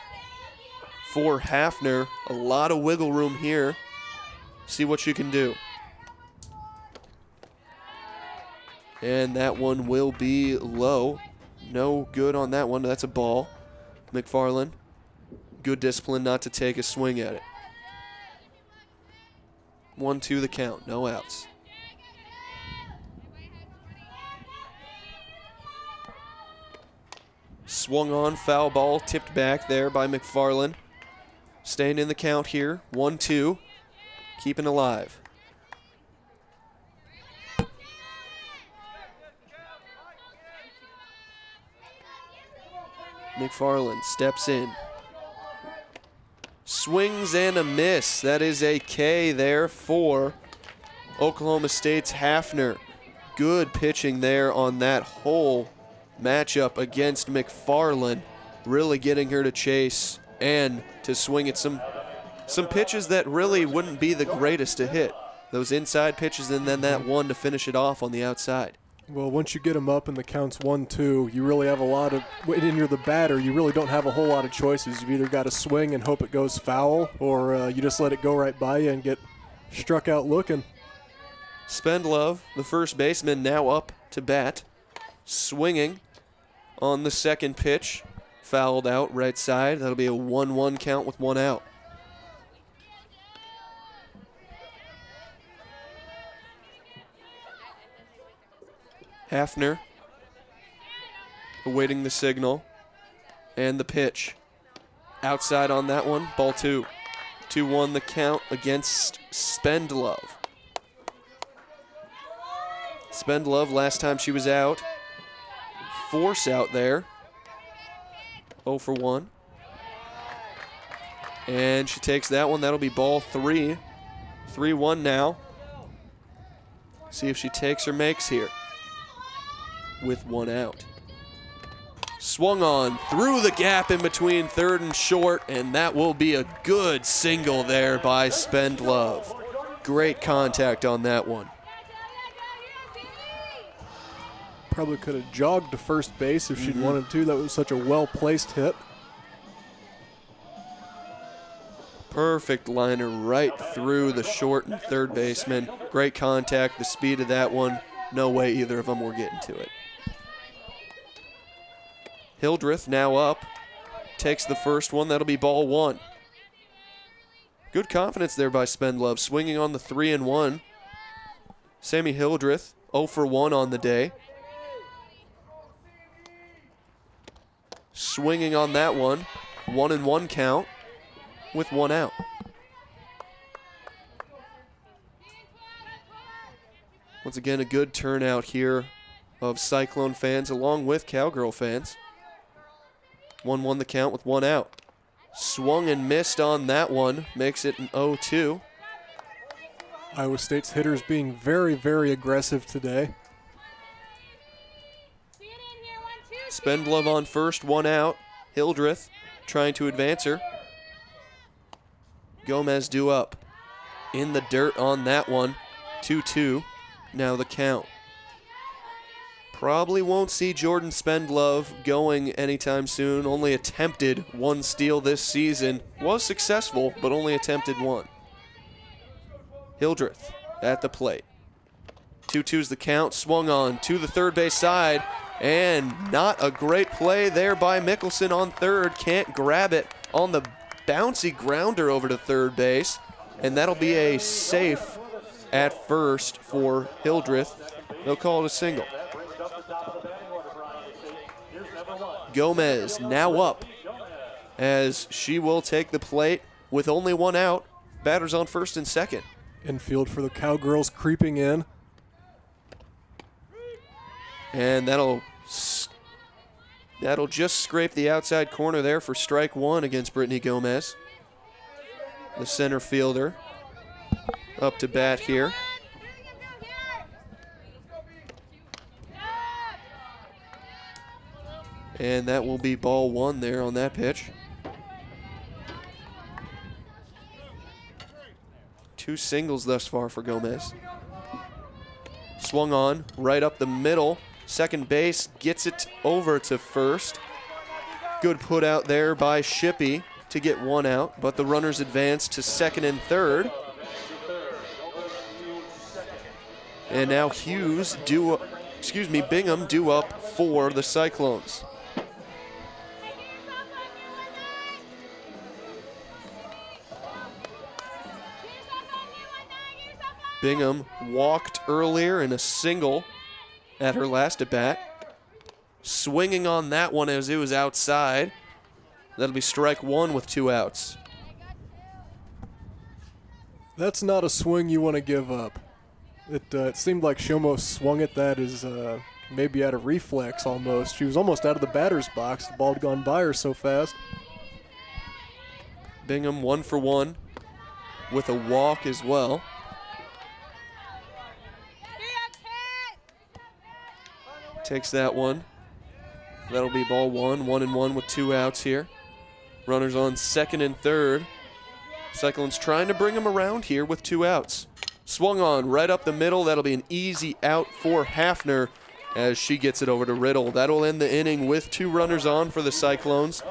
for Hafner. A lot of wiggle room here. See what you can do. And that one will be low. No good on that one. That's a ball. McFarland, good discipline not to take a swing at it. 1-2 the count. No outs. Swung on, foul ball, tipped back there by McFarland. Staying in the count here, 1-2, keeping alive. McFarland steps in. Swings and a miss. That is a K there for Oklahoma State's Hafner. Good pitching there on that whole matchup against McFarland, really getting her to chase and to swing at some pitches that really wouldn't be the greatest to hit. Those inside pitches and then that one to finish it off on the outside. Well, once you get them up and the count's 1-2, you really have a lot of, and you're the batter, you really don't have a whole lot of choices. You've either got to swing and hope it goes foul, or you just let it go right by you and get struck out looking. Spendlove, the first baseman, now up to bat. Swinging on the second pitch. Fouled out right side. That'll be a 1-1 count with 1 out. Hafner awaiting the signal. And the pitch. Outside on that one. Ball 2. 2-1 the count against Spendlove. Spendlove, last time she was out. Force out there. 0 for 1. And she takes that one. That'll be ball 3. 3-1 now. See if she takes or makes here. With 1 out. Swung on through the gap in between third and short, and that will be a good single there by Spendlove. Great contact on that one. Probably could have jogged to first base if she'd wanted to. That was such a well-placed hit. Perfect liner right through the short and third baseman. Great contact. The speed of that one, no way either of them were getting to it. Hildreth now up. Takes the first one. That'll be ball 1. Good confidence there by Spendlove. Swinging on the 3-1. Sammy Hildreth, 0 for 1 on the day. Swinging on that one. 1-1 count with 1 out. Once again, a good turnout here of Cyclone fans along with Cowgirl fans. 1-1 the count with 1 out. Swung and missed on that one, makes it an 0-2. Iowa State's hitters being very, very aggressive today. Spendlove on first, 1 out. Hildreth trying to advance her. Gomez due up. In the dirt on that one. 2-2. Now the count. Probably won't see Jordan Spendlove going anytime soon. Only attempted 1 steal this season. Was successful, but only attempted 1. Hildreth at the plate. 2-2's the count. Swung on to the third base side. And not a great play there by Mickelson on third. Can't grab it on the bouncy grounder over to third base. And that'll be a safe at first for Hildreth. They'll call it a single. Gomez now up as she will take the plate with only 1 out. Batters on first and second. Infield for the Cowgirls creeping in. And that'll just scrape the outside corner there for strike 1 against Brittany Gomez. The center fielder up to bat here. And that will be ball 1 there on that pitch. 2 singles thus far for Gomez. Swung on, right up the middle. Second base gets it over to first. Good put out there by Shippey to get 1 out, but the runners advance to second and third. And now Bingham due up for the Cyclones. Bingham walked earlier in a single at her last at bat. Swinging on that one as it was outside. That'll be strike 1 with 2 outs. That's not a swing you want to give up. It seemed like Shomo swung at that as maybe out of reflex almost. She was almost out of the batter's box. The ball had gone by her so fast. Bingham 1 for 1 with a walk as well. Takes that one. That'll be ball 1, 1-1 with 2 outs here. Runners on second and third. Cyclones trying to bring him around here with 2 outs. Swung on right up the middle. That'll be an easy out for Hafner as she gets it over to Riddle. That'll end the inning with 2 runners on for the Cyclones.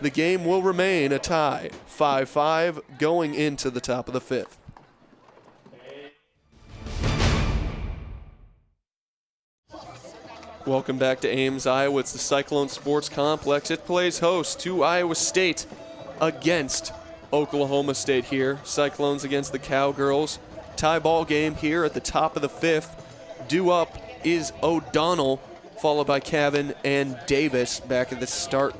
The game will remain a tie, 5-5 going into the top of the 5th. Welcome back to Ames, Iowa. It's the Cyclone Sports Complex. It plays host to Iowa State against Oklahoma State here. Cyclones against the Cowgirls. Tie ball game here at the top of the 5th. Due up is O'Donnell, followed by Cavan and Davis back at the start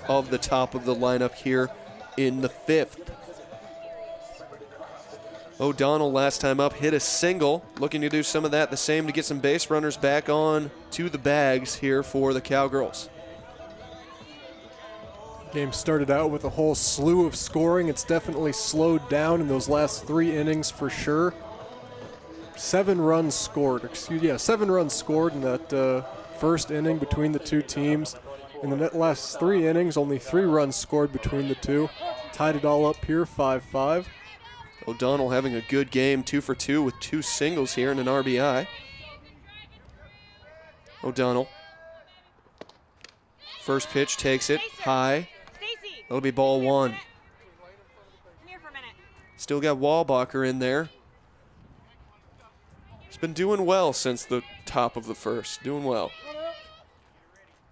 of the top of the lineup here in the 5th. O'Donnell last time up hit a single, looking to do some of that the same to get some base runners back on to the bags here for the Cowgirls. Game started out with a whole slew of scoring. It's definitely slowed down in those last 3 innings for sure. 7 runs scored. 7 runs scored in that first inning between the 2 teams. In the last 3 innings, only 3 runs scored between the 2. Tied it all up here, 5-5. O'Donnell having a good game, 2 for 2 with 2 singles here and an RBI. O'Donnell. First pitch takes it high. That'll be ball 1. Still got Wallbacher in there. He's been doing well since the top of the first. Doing well.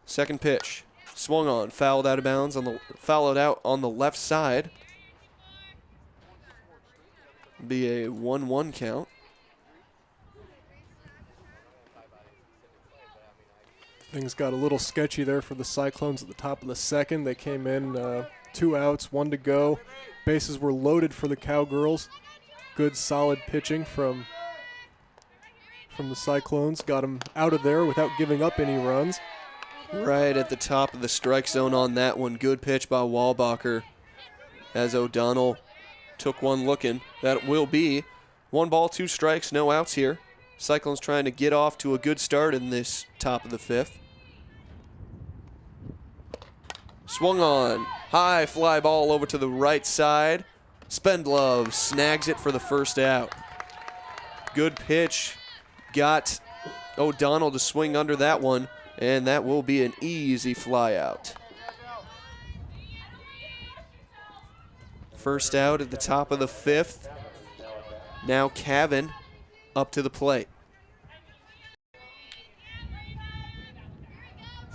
Second pitch. Swung on. Fouled out of bounds. Fouled out on the left side. Be a 1-1 count. Things got a little sketchy there for the Cyclones at the top of the second. They came in 2 outs, 1 to go. Bases were loaded for the Cowgirls. Good solid pitching from from the Cyclones. Got him out of there without giving up any runs. Right at the top of the strike zone on that one. Good pitch by Walbacher as O'Donnell took one looking. That will be 1 ball, 2 strikes, no outs here. Cyclones trying to get off to a good start in this top of the 5th. Swung on. High fly ball over to the right side. Spendlove snags it for the first out. Good pitch. Got O'Donnell to swing under that one, and that will be an easy fly out. First out at the top of the 5th. Now Cavan up to the plate.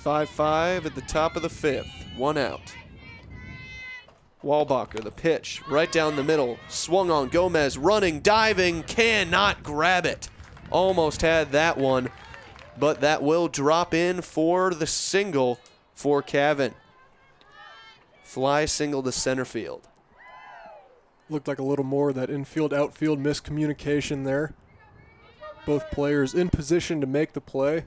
5-5 at the top of the 5th. 1 out. Walbacher, the pitch, right down the middle. Swung on. Gomez running, diving, cannot grab it. Almost had that one, but that will drop in for the single for Cavan. Fly single to center field. Looked like a little more of that infield-outfield miscommunication there. Both players in position to make the play.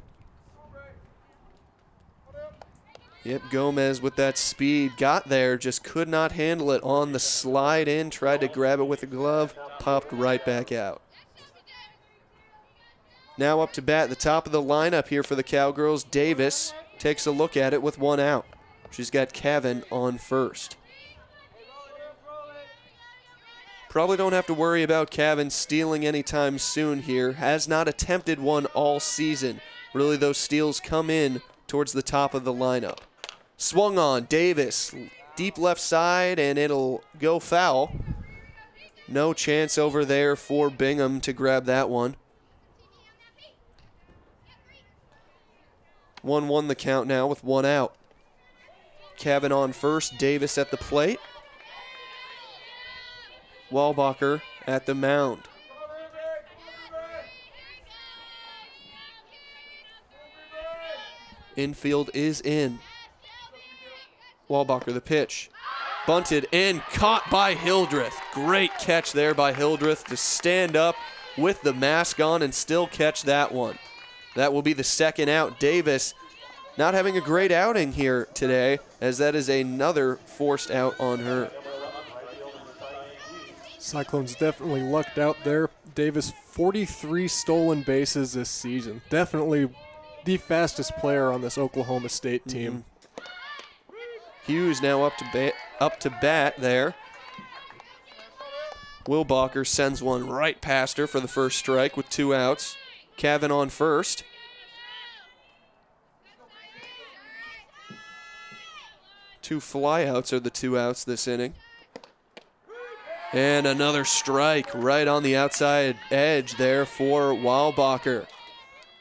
Yep, Gomez with that speed got there, just could not handle it on the slide in, tried to grab it with a glove, popped right back out. Now up to bat, the top of the lineup here for the Cowgirls. Davis takes a look at it with 1 out. She's got Cavan on first. Probably don't have to worry about Cavan stealing anytime soon here. Has not attempted one all season. Really, those steals come in towards the top of the lineup. Swung on, Davis, deep left side, and it'll go foul. No chance over there for Bingham to grab that one. 1-1 the count now with 1 out. Cavan on first, Davis at the plate. Walbacher at the mound. Infield is in. Walbacher, the pitch. Bunted and caught by Hildreth. Great catch there by Hildreth to stand up with the mask on and still catch that one. That will be the 2nd out. Davis not having a great outing here today, as that is another forced out on her. Cyclones definitely lucked out there. Davis, 43 stolen bases this season. Definitely the fastest player on this Oklahoma State team. Hughes now up to bat there. Wilbacher sends one right past her for the first strike with 2 outs. Cavan on first. Two flyouts are the 2 outs this inning. And another strike right on the outside edge there for Wilbacher.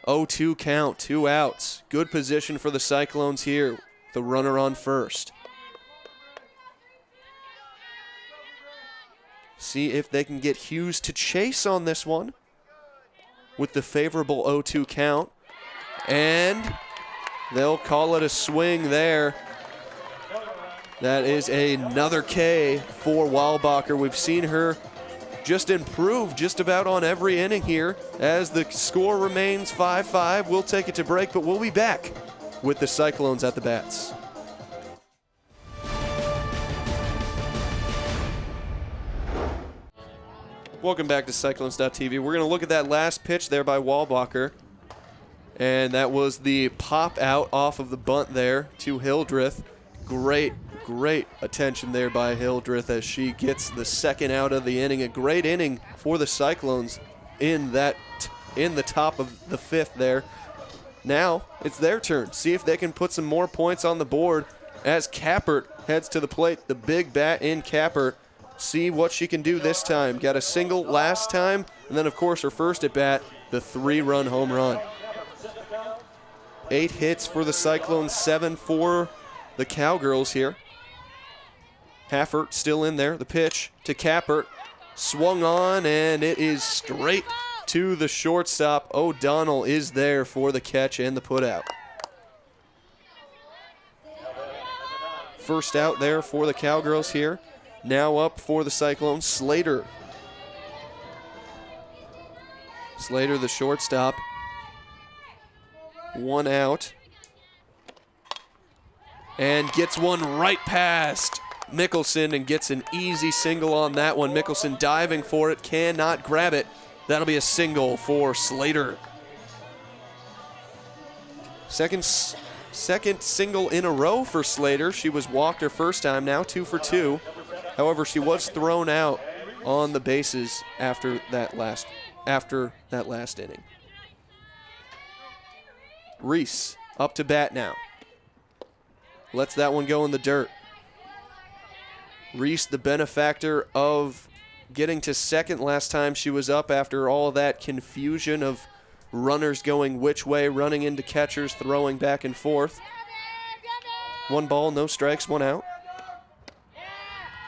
0-2 count, 2 outs. Good position for the Cyclones here. The runner on first. See if they can get Hughes to chase on this one with the favorable 0-2 count. And they'll call it a swing there. That is another K for Wilbacher. We've seen her just improve just about on every inning here as the score remains 5-5. We'll take it to break, but we'll be back with the Cyclones at the bats. Welcome back to Cyclones.tv. We're going to look at that last pitch there by Walbacher. And that was the pop out off of the bunt there to Hildreth. Great attention there by Hildreth as she gets the 2nd out of the inning. A great inning for the Cyclones in the top of the 5th there. Now it's their turn. See if they can put some more points on the board as Kappert heads to the plate. The big bat in Kappert. See what she can do this time. Got a single last time, and then of course her first at bat, the 3-run home run. 8 hits for the Cyclones, 7 for the Cowgirls here. Haffert still in there. The pitch to Kappert. Swung on, and it is straight to the shortstop. O'Donnell is there for the catch and the putout. First out there for the Cowgirls here. Now up for the Cyclones, Slater. Slater, the shortstop. 1 out. And gets one right past Mickelson and gets an easy single on that one. Mickelson diving for it, cannot grab it. That'll be a single for Slater. Second single in a row for Slater. She was walked her first time, now 2 for 2. However, she was thrown out on the bases after that last inning. Reese up to bat now. Lets that one go in the dirt. Reese, the benefactor of getting to second last time she was up after all that confusion of runners going which way, running into catchers, throwing back and forth. 1 ball, no strikes, 1 out.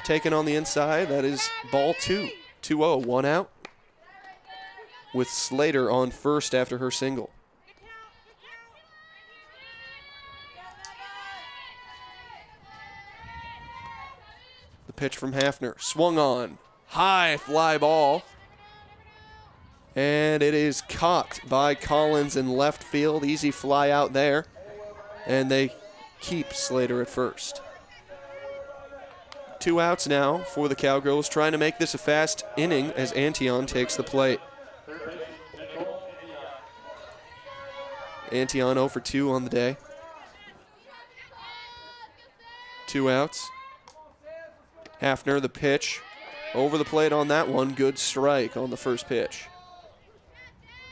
Taken on the inside, that is ball 2. 2-0, 1 out. With Slater on first after her single. The pitch from Hafner, swung on, high fly ball. And it is caught by Collins in left field. Easy fly out there. And they keep Slater at first. 2 outs now for the Cowgirls, trying to make this a fast inning as Antion takes the plate. Antion 0 for 2 on the day. 2 outs. Hafner, the pitch. Over the plate on that one. Good strike on the first pitch.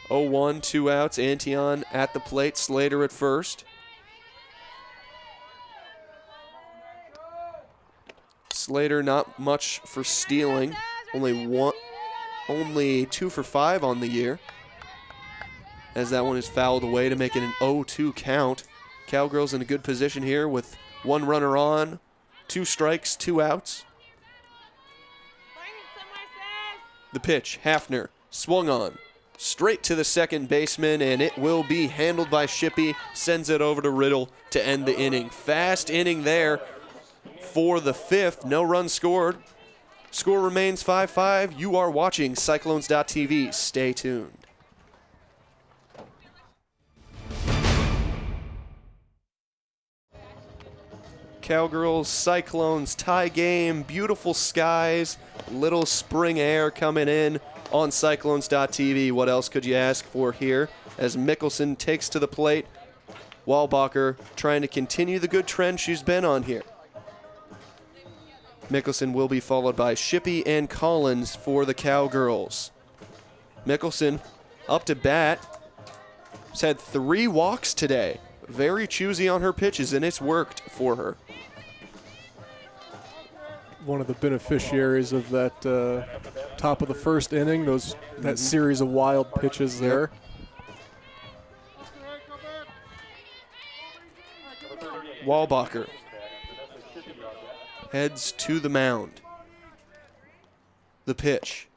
0-1, 2 outs. Antion at the plate. Slater at first. Slater not much for stealing. Only 2 for 5 on the year. As that one is fouled away to make it an 0-2 count. Cowgirls in a good position here with 1 runner on, 2 strikes, 2 outs. The pitch, Hafner, swung on, straight to the second baseman, and it will be handled by Shippey, sends it over to Riddle to end the inning. Fast inning there for the 5th, no runs scored. Score remains 5-5. You are watching Cyclones.tv. Stay tuned. Cowgirls, Cyclones tie game, beautiful skies, little spring air coming in on Cyclones.tv. What else could you ask for here as Mickelson takes to the plate? Walbacher trying to continue the good trend she's been on here. Mickelson will be followed by Shippey and Collins for the Cowgirls. Mickelson up to bat. She's had 3 walks today. Very choosy on her pitches, and it's worked for her. One of the beneficiaries of that top of the first inning, that series of wild pitches there. Walbacher heads to the mound. The pitch.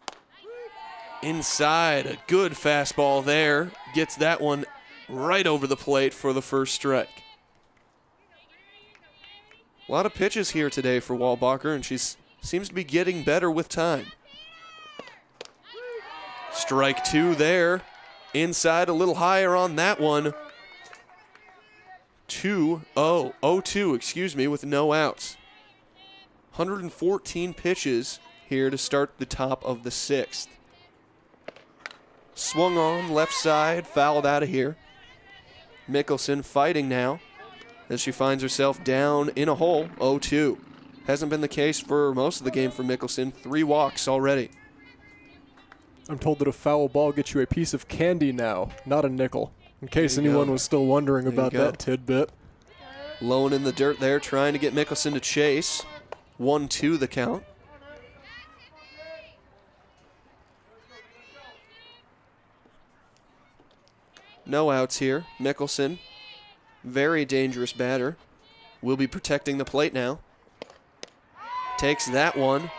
Inside, a good fastball there. Gets that one right over the plate for the first strike. A lot of pitches here today for Walbacher, and she seems to be getting better with time. Strike 2 there. Inside, a little higher on that one. 0-2, excuse me, with no outs. 114 pitches here to start the top of the 6th. Swung on, left side, fouled out of here. Mickelson fighting now as she finds herself down in a hole, 0-2. Hasn't been the case for most of the game for Mickelson. 3 walks already. I'm told that a foul ball gets you a piece of candy now, not a nickel, in case anyone was still wondering about that tidbit. Lone in the dirt there, trying to get Mickelson to chase. 1-2 the count. No outs here. Mickelson, very dangerous batter, will be protecting the plate now. Takes that one.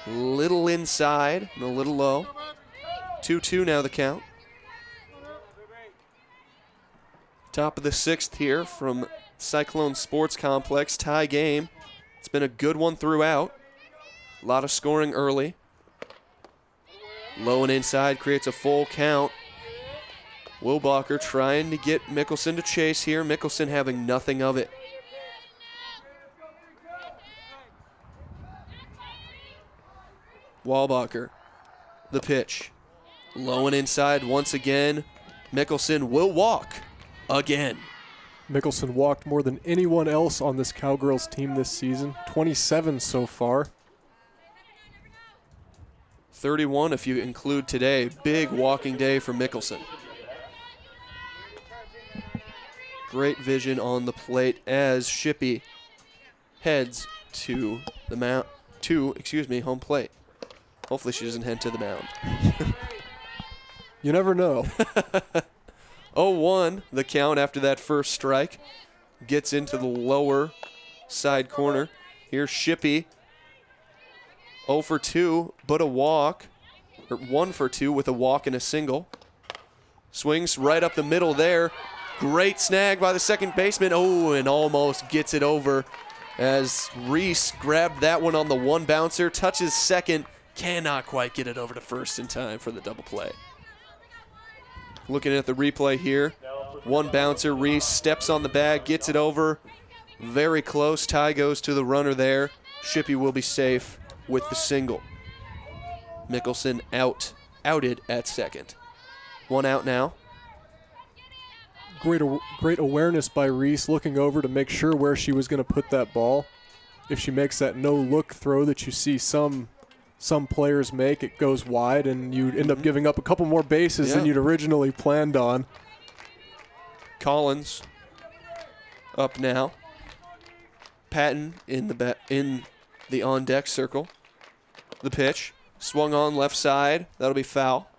Little inside and a little low. 2-2 now the count. Top of the 6th here from Cyclone Sports Complex. Tie game. It's been a good one throughout. A lot of scoring early. Low and inside creates a full count. Wilbacher trying to get Mickelson to chase here. Mickelson having nothing of it. Wilbacher, the pitch. Low and inside once again. Mickelson will walk again. Mickelson walked more than anyone else on this Cowgirls team this season. 27 so far. 31 if you include today. Big walking day for Mickelson. Great vision on the plate as Shippey heads to the home plate. Hopefully she doesn't head to the mound. You never know. 0-1 the count after that first strike. Gets into the lower side corner. Here's Shippey. 0 for 2, but a walk. Or 1 for 2 with a walk and a single. Swings right up the middle there. Great snag by the second baseman. Oh, and almost gets it over as Reese grabbed that one on the one bouncer. Touches second. Cannot quite get it over to first in time for the double play. Looking at the replay here. One bouncer. Reese steps on the bag, gets it over. Very close. Tie goes to the runner there. Shippey will be safe with the single. Mickelson outed at second. One out now. Great awareness by Reese, looking over to make sure where she was going to put that ball. If she makes that no-look throw that you see some players make, it goes wide, and you end up giving up a couple more bases than you'd originally planned on. Collins up now. Patton in the on-deck circle. The pitch. Swung on left side. That'll be foul.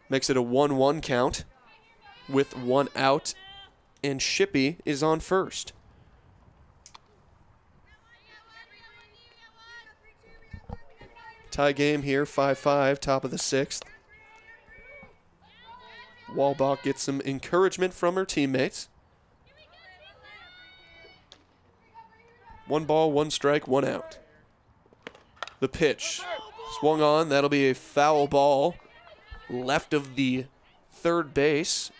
Makes it a 1-1 count with one out, and Shippey is on first. Tie game here, 5-5, top of the sixth. Walbach gets some encouragement from her teammates. 1 ball, 1 strike, 1 out. The pitch swung on. That'll be a foul ball left of the third base.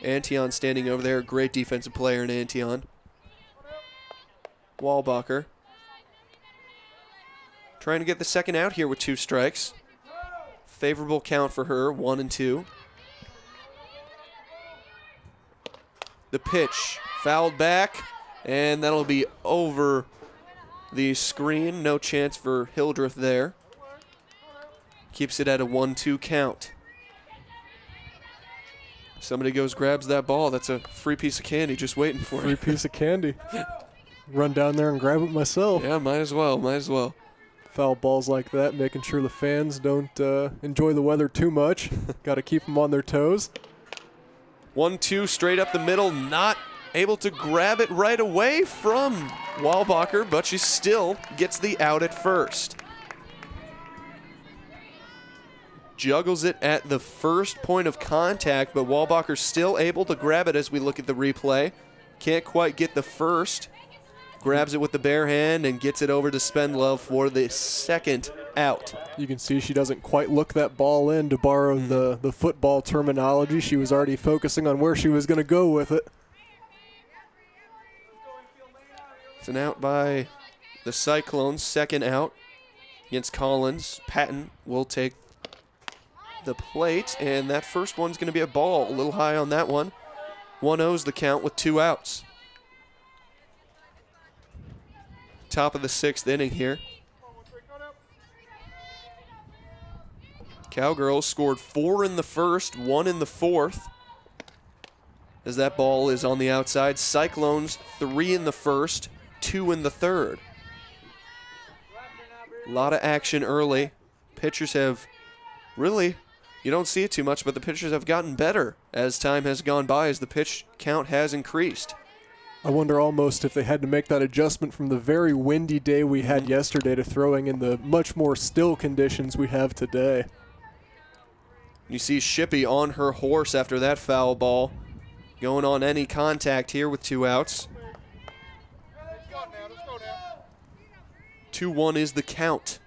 Antion standing over there. Great defensive player in Antion. Walbacher trying to get the second out here with 2 strikes. Favorable count for her, 1 and 2. The pitch fouled back, and that'll be over the screen. No chance for Hildreth there. Keeps it at a 1-2 count. Somebody goes, grabs that ball. That's a free piece of candy just waiting for Free you. piece of candy. Run down there and grab it myself. Yeah, might as well, might as well. Foul balls like that, making sure the fans don't enjoy the weather too much. Got to keep them on their toes. 1-2 straight up the middle. Not able to grab it right away from Walbacher, but she still gets the out at first. Juggles it at the first point of contact, but Walbacher still able to grab it as we look at the replay. Can't quite get the first. Grabs it with the bare hand and gets it over to Spendlove for the second out. You can see she doesn't quite look that ball in, to borrow the football terminology. She was already focusing on where she was going to go with it. It's an out by the Cyclones, second out against Collins. Patton will take the plate, and that first one's going to be a ball. A little high on that one. 1-0's the count with 2 outs. Top of the 6th inning here. Cowgirls scored 4 in the first, 1 in the fourth. As that ball is on the outside. Cyclones 3 in the first, 2 in the third. A lot of action early. Pitchers have really, you don't see it too much, but the pitchers have gotten better as time has gone by, as the pitch count has increased. I wonder almost if they had to make that adjustment from the very windy day we had yesterday to throwing in the much more still conditions we have today. You see Shippey on her horse after that foul ball, going on any contact here with 2 outs. 2-1 is the count.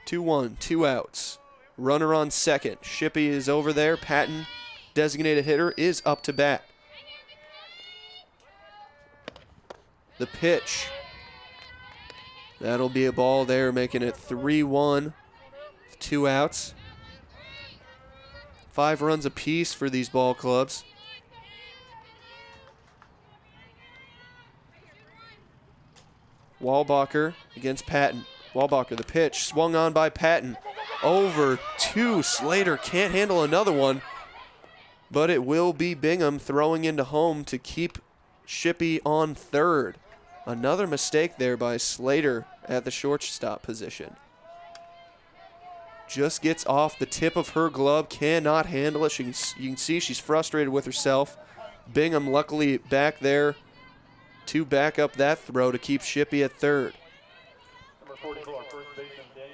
2-1, 2 outs. Runner on second. Shippey is over there. Patton, designated hitter, is up to bat. The pitch. That'll be a ball there, making it 3-1, 2 outs. 5 runs apiece for these ball clubs. Walbacher against Patton. Walbacher, the pitch, swung on by Patton. Over to Slater, can't handle another one, but it will be Bingham throwing into home to keep Shippey on third. Another mistake there by Slater at the shortstop position. Just gets off the tip of her glove, cannot handle it. You can see she's frustrated with herself. Bingham luckily back there to back up that throw to keep Shippey at third.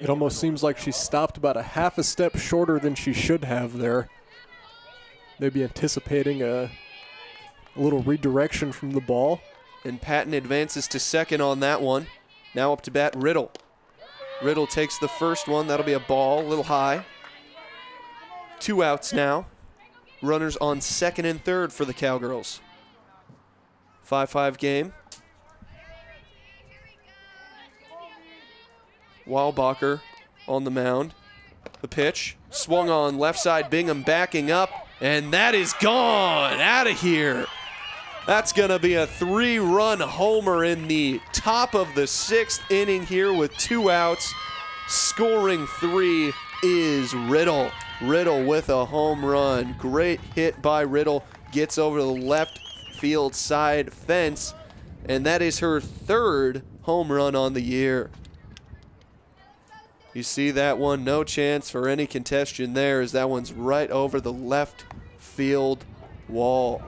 It almost seems like she stopped about a half a step shorter than she should have there. Maybe anticipating a little redirection from the ball. And Patton advances to second on that one. Now up to bat Riddle. Riddle takes the first one. That'll be a ball, a little high. 2 outs now. Runners on second and third for the Cowgirls. 5-5 game. Walbacher on the mound. The pitch, swung on left side, Bingham backing up, and that is gone out of here. That's going to be a 3-run homer in the top of the 6th inning here with 2 outs. Scoring 3 is Riddle. Riddle with a home run. Great hit by Riddle. Gets over the left field side fence, and that is her 3rd home run on the year. You see that one, no chance for any contention there as that one's right over the left field wall.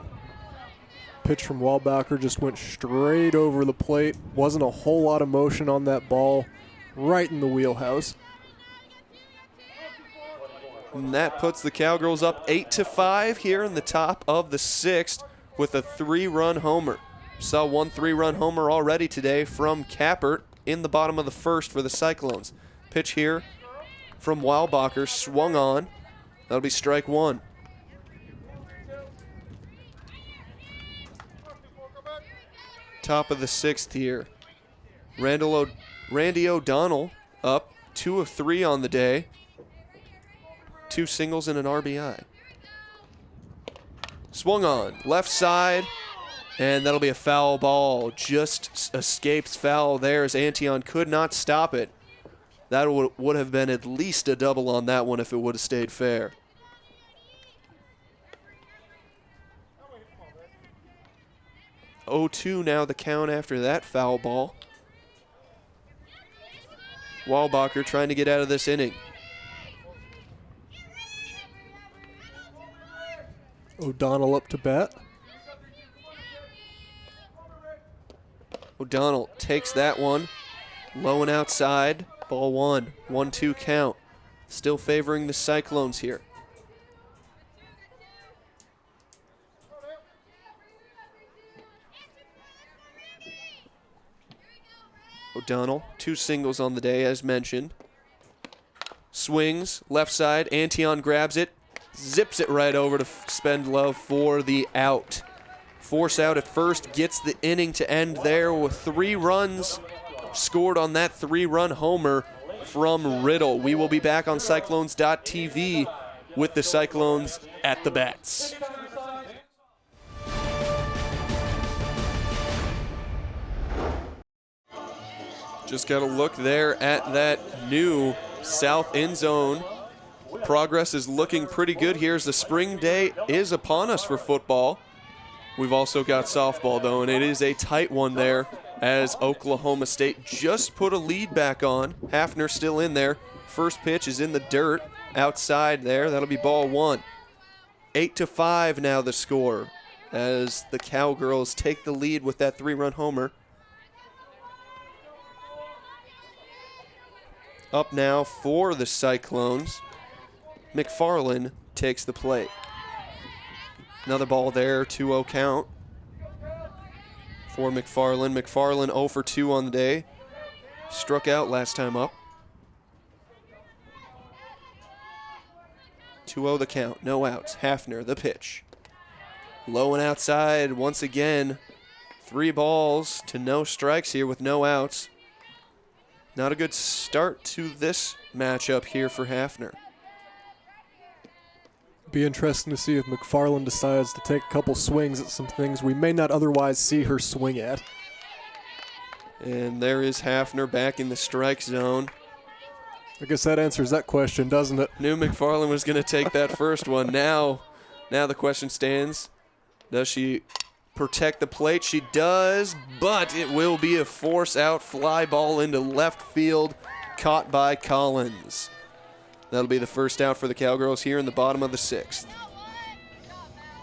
Pitch from Walbacher just went straight over the plate. Wasn't a whole lot of motion on that ball. Right in the wheelhouse. And that puts the Cowgirls up 8-5 here in the top of the 6th with a 3-run homer. Saw one 3-run homer already today from Kappert in the bottom of the 1st for the Cyclones. Pitch here from Walbacher, swung on. That'll be strike 1. Top of the 6th here. Randy O'Donnell up 2 of 3 on the day. 2 singles and an RBI. Swung on, left side, and that'll be a foul ball. Just escapes foul there as Antion could not stop it. That would have been at least a double on that one if it would have stayed fair. (0-2) now the count after that foul ball. Walbacher trying to get out of this inning. O'Donnell up to bat. O'Donnell takes that one. Low and outside. Ball 1. 1-2 count. Still favoring the Cyclones here. O'Donnell, 2 singles on the day as mentioned. Swings, left side, Antion grabs it, zips it right over to Spendlove for the out. Force out at first, gets the inning to end there with 3 runs scored on that 3-run homer from Riddle. We will be back on Cyclones.tv with the Cyclones at the bats. Just got a look there at that new south end zone. Progress is looking pretty good here as the spring day is upon us for football. We've also got softball, though, and it is a tight one there as Oklahoma State just put a lead back on. Hafner still in there. First pitch is in the dirt outside there. That'll be ball 1. 8-5 now the score as the Cowgirls take the lead with that 3-run homer. Up now for the Cyclones. McFarland takes the plate. Another ball there, 2-0 count. for McFarland. McFarland 0 for 2 on the day. Struck out last time up. 2-0 the count, no outs. Hafner, the pitch. Low and outside once again. 3 balls to no strikes here with no outs. Not a good start to this matchup here for Hafner. Be interesting to see if McFarland decides to take a couple swings at some things we may not otherwise see her swing at. And there is Hafner back in the strike zone. I guess that answers that question, doesn't it? Knew McFarland was going to take that first one. Now the question stands, does she protect the plate? She does, but it will be a force out fly ball into left field, caught by Collins. That'll be the first out for the Cowgirls here in the bottom of the 6th.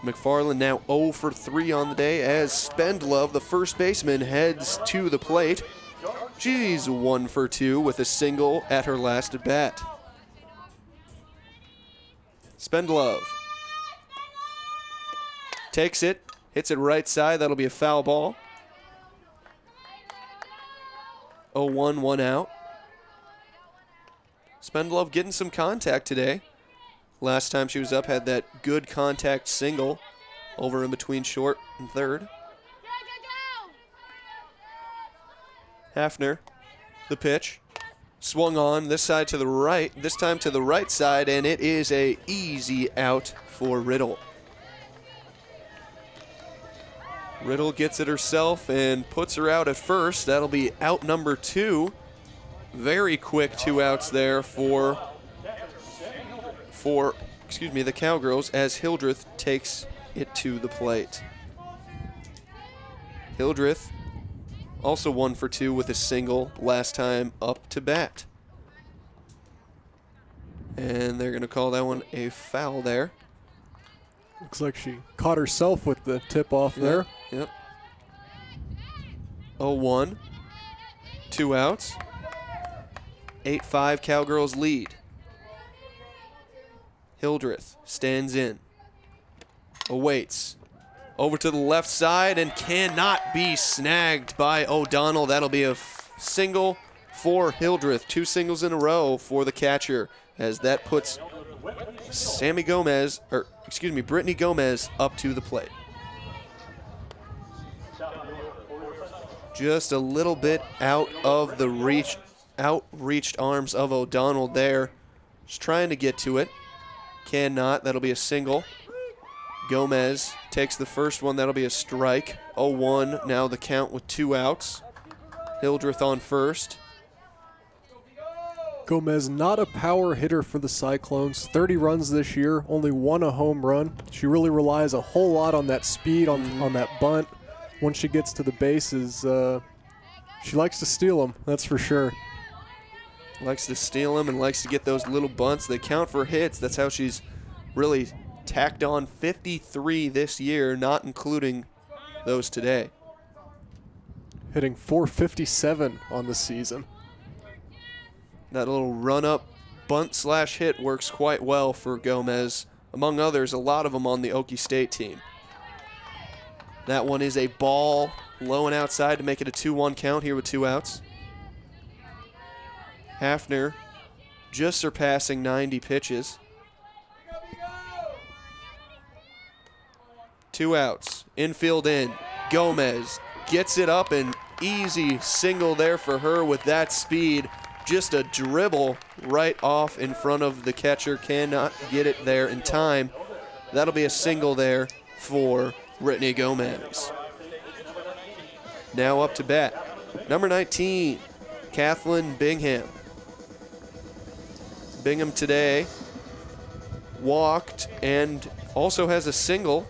McFarland now 0 for 3 on the day as Spendlove, the first baseman, heads to the plate. She's 1 for 2 with a single at her last at bat. Spendlove takes it, hits it right side. That'll be a foul ball. 0-1, 1 out. Spendlove getting some contact today. Last time she was up, had that good contact single over in between short and third. Hafner, the pitch. Swung on this side to the right, this time to the right side, and it is a easy out for Riddle. Riddle gets it herself and puts her out at first. That'll be out number 2. Very quick 2 outs there for the Cowgirls as Hildreth takes it to the plate. Hildreth also 1 for 2 with a single last time up to bat. And they're going to call that one a foul there. Looks like she caught herself with the tip off there. Yep. 0-1. 2 outs. 8-5 Cowgirls lead. Hildreth stands in. Awaits. Over to the left side and cannot be snagged by O'Donnell. That'll be a single for Hildreth. 2 singles in a row for the catcher as that puts Brittany Gomez up to the plate. Just a little bit out of the outreached arms of O'Donnell there. Just trying to get to it. Cannot. That'll be a single. Gomez takes the first one. That'll be a strike. 0-1. Now the count with 2 outs. Hildreth on first. Gomez, not a power hitter for the Cyclones. 30 runs this year, only 1 a home run. She really relies a whole lot on that speed, on that bunt. Once she gets to the bases, she likes to steal them, that's for sure. Likes to steal them and likes to get those little bunts. They count for hits. That's how she's really tacked on 53 this year, not including those today. Hitting .457 on the season. That little run-up bunt/hit works quite well for Gomez. Among others, a lot of them on the Okie State team. That one is a ball, low and outside to make it a 2-1 count here with 2 outs. Hafner just surpassing 90 pitches. 2 outs, infield in. Gomez gets it up, and easy single there for her with that speed. Just a dribble right off in front of the catcher. Cannot get it there in time. That'll be a single there for Brittany Gomez. Now up to bat, number 19, Kathleen Bingham. Bingham today walked and also has a single.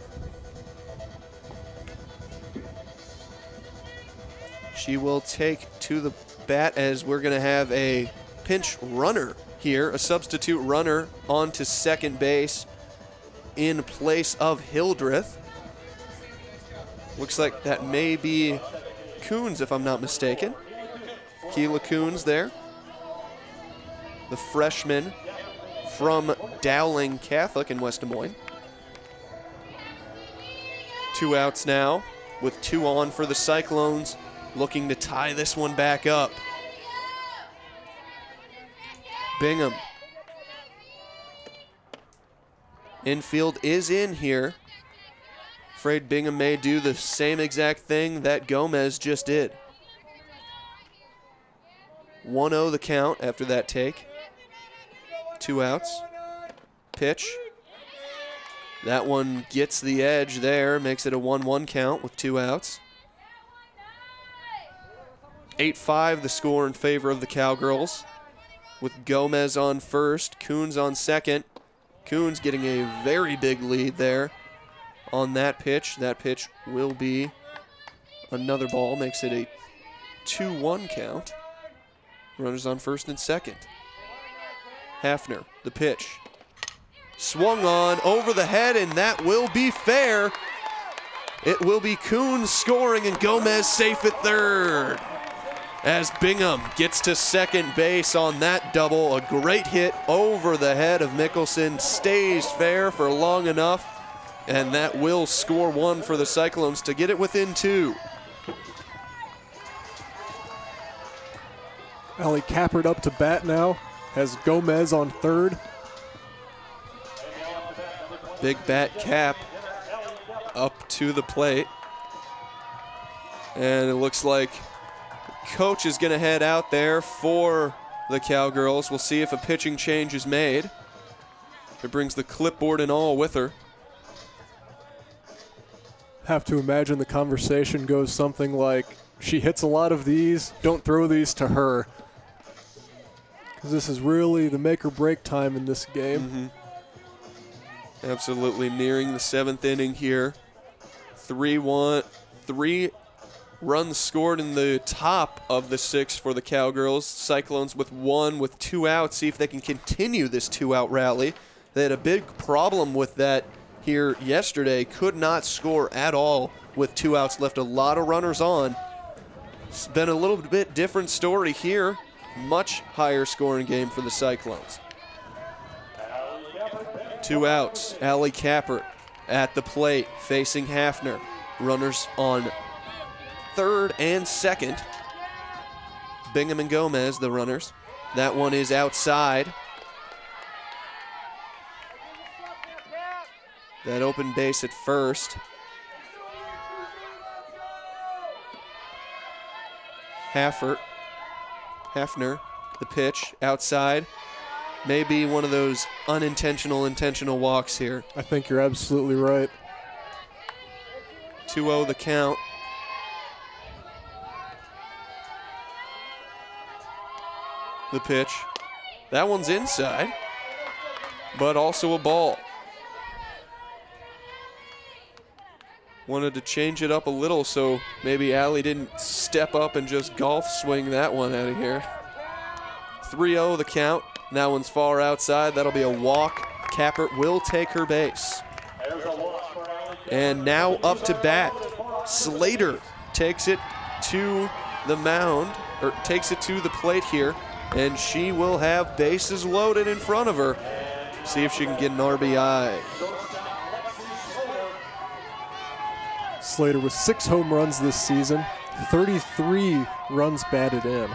She will take to the bat as we're going to have a pinch runner here, a substitute runner onto second base in place of Hildreth. Looks like that may be Coons, if I'm not mistaken. Keela Coons there. The freshman from Dowling Catholic in West Des Moines. 2 outs now. with 2 on for the Cyclones, looking to tie this one back up. Bingham. Infield is in here. Afraid Bingham may do the same exact thing that Gomez just did. 1-0 the count after that take. 2 outs. Pitch. That one gets the edge there, makes it a 1-1 count with 2 outs. 8-5 the score in favor of the Cowgirls, with Gomez on first, Coons on second. Coons getting a very big lead there on that pitch. That pitch will be another ball, makes it a 2-1 count. Runners on first and second. Hafner, the pitch. Swung on over the head, and that will be fair. It will be Coons scoring and Gomez safe at third. As Bingham gets to second base on that double, a great hit over the head of Mickelson, stays fair for long enough, and that will score 1 for the Cyclones to get it within 2. Allie Kappert up to bat now, has Gomez on third. Big bat Cap up to the plate. And it looks like coach is going to head out there for the Cowgirls. We'll see if a pitching change is made. It brings the clipboard and all with her. Have to imagine the conversation goes something like, she hits a lot of these, don't throw these to her. Because this is really the make or break time in this game. Absolutely nearing the 7th inning here. 3 runs scored in the top of the 6th for the Cowgirls. Cyclones with 1 with 2 outs. See if they can continue this 2-out rally. They had a big problem with that here yesterday. Could not score at all with 2 outs left. A lot of runners on. It's been a little bit different story here. Much higher scoring game for the Cyclones. 2 outs. Allie Kappert at the plate facing Hafner. Runners on third and second. Bingham and Gomez, the runners. That one is outside. That open base at first. Hafner, the pitch, outside. Maybe one of those intentional walks here. I think you're absolutely right. 2-0 the count. The pitch. That one's inside, but also a ball. Wanted to change it up a little, so maybe Allie didn't step up and just golf swing that one out of here. 3-0 the count. That one's far outside. That'll be a walk. Kappert will take her base. And now up to bat. Slater takes it to the mound, or takes it to the plate here, and she will have bases loaded in front of her. See if she can get an RBI. Slater with 6 home runs this season, 33 runs batted in.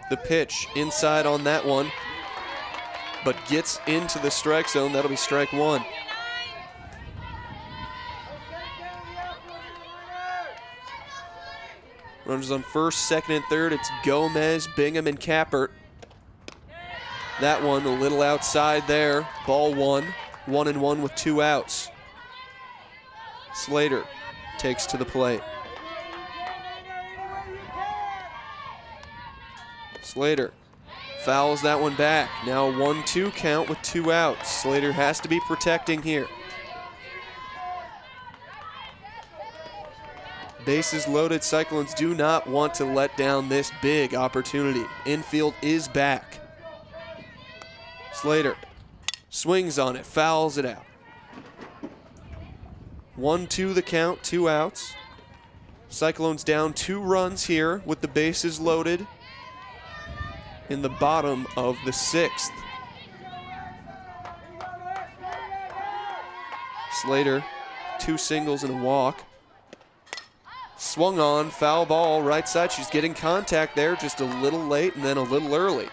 The pitch inside on that one, but gets into the strike zone. That'll be strike 1. Runners on first, second, and third. It's Gomez, Bingham, and Kappert. That one a little outside there. Ball 1. 1-1 with 2 outs. Slater takes to the plate. Slater fouls that one back. Now 1-2 count with 2 outs. Slater has to be protecting here. Bases loaded. Cyclones do not want to let down this big opportunity. Infield is back. Slater swings on it, fouls it out. 1-2 the count, 2 outs. Cyclones down 2 runs here with the bases loaded in the bottom of the 6th. Slater, 2 singles and a walk. swung on, foul ball, right side. She's getting contact there, just a little late and then a little early.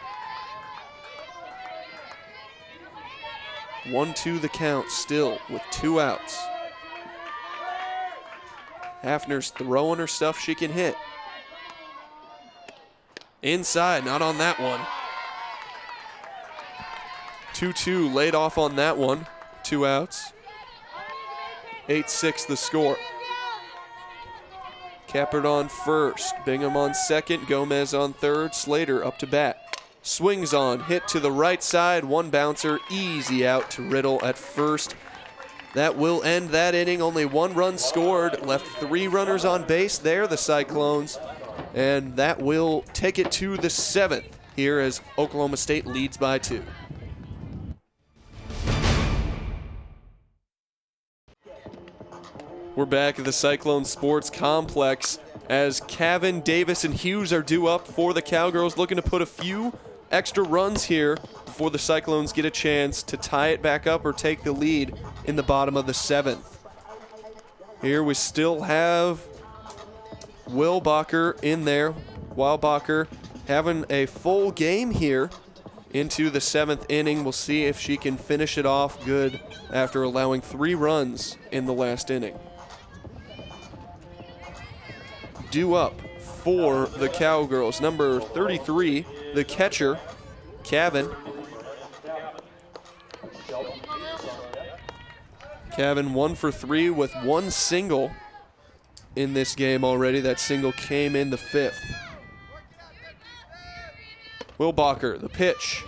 1-2 the count still with 2 outs. Hafner's throwing her stuff she can hit. Inside, not on that one. 2-2 laid off on that one. 2 outs. 8-6 the score. Cappert on first, Bingham on second, Gomez on third, Slater up to bat. Swings on, hit to the right side, one bouncer, easy out to Riddle at first. That will end that inning. Only 1 run scored, left 3 runners on base there, the Cyclones. And that will take it to the 7th here as Oklahoma State leads by 2. We're back at the Cyclone Sports Complex as Cavan, Davis, and Hughes are due up for the Cowgirls, looking to put a few extra runs here before the Cyclones get a chance to tie it back up or take the lead in the bottom of the 7th. Here we still have Wilbacher in there. Wilbacher having a full game here into the 7th inning. We'll see if she can finish it off good after allowing 3 runs in the last inning. Due up for the Cowgirls, number 33, the catcher, Cavan. Cavan 1 for 3 with 1 single in this game already. That single came in the 5th. Wilbacher, the pitch.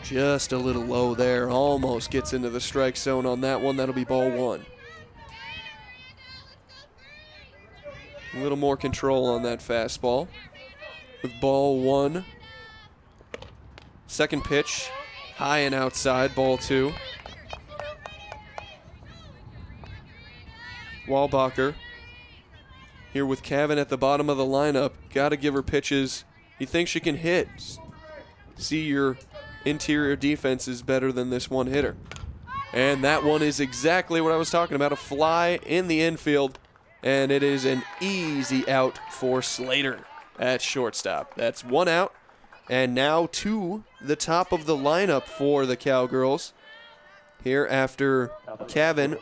Just a little low there. Almost gets into the strike zone on that one. That'll be ball 1. A little more control on that fastball with ball 1. Second pitch, high and outside, ball 2. Wilbacher here with Cavan at the bottom of the lineup. Got to give her pitches you think she can hit. See, your interior defense is better than this one hitter. And that one is exactly what I was talking about, a fly in the infield. And it is an easy out for Slater at shortstop. That's 1 out. And now to the top of the lineup for the Cowgirls. Here after Cavan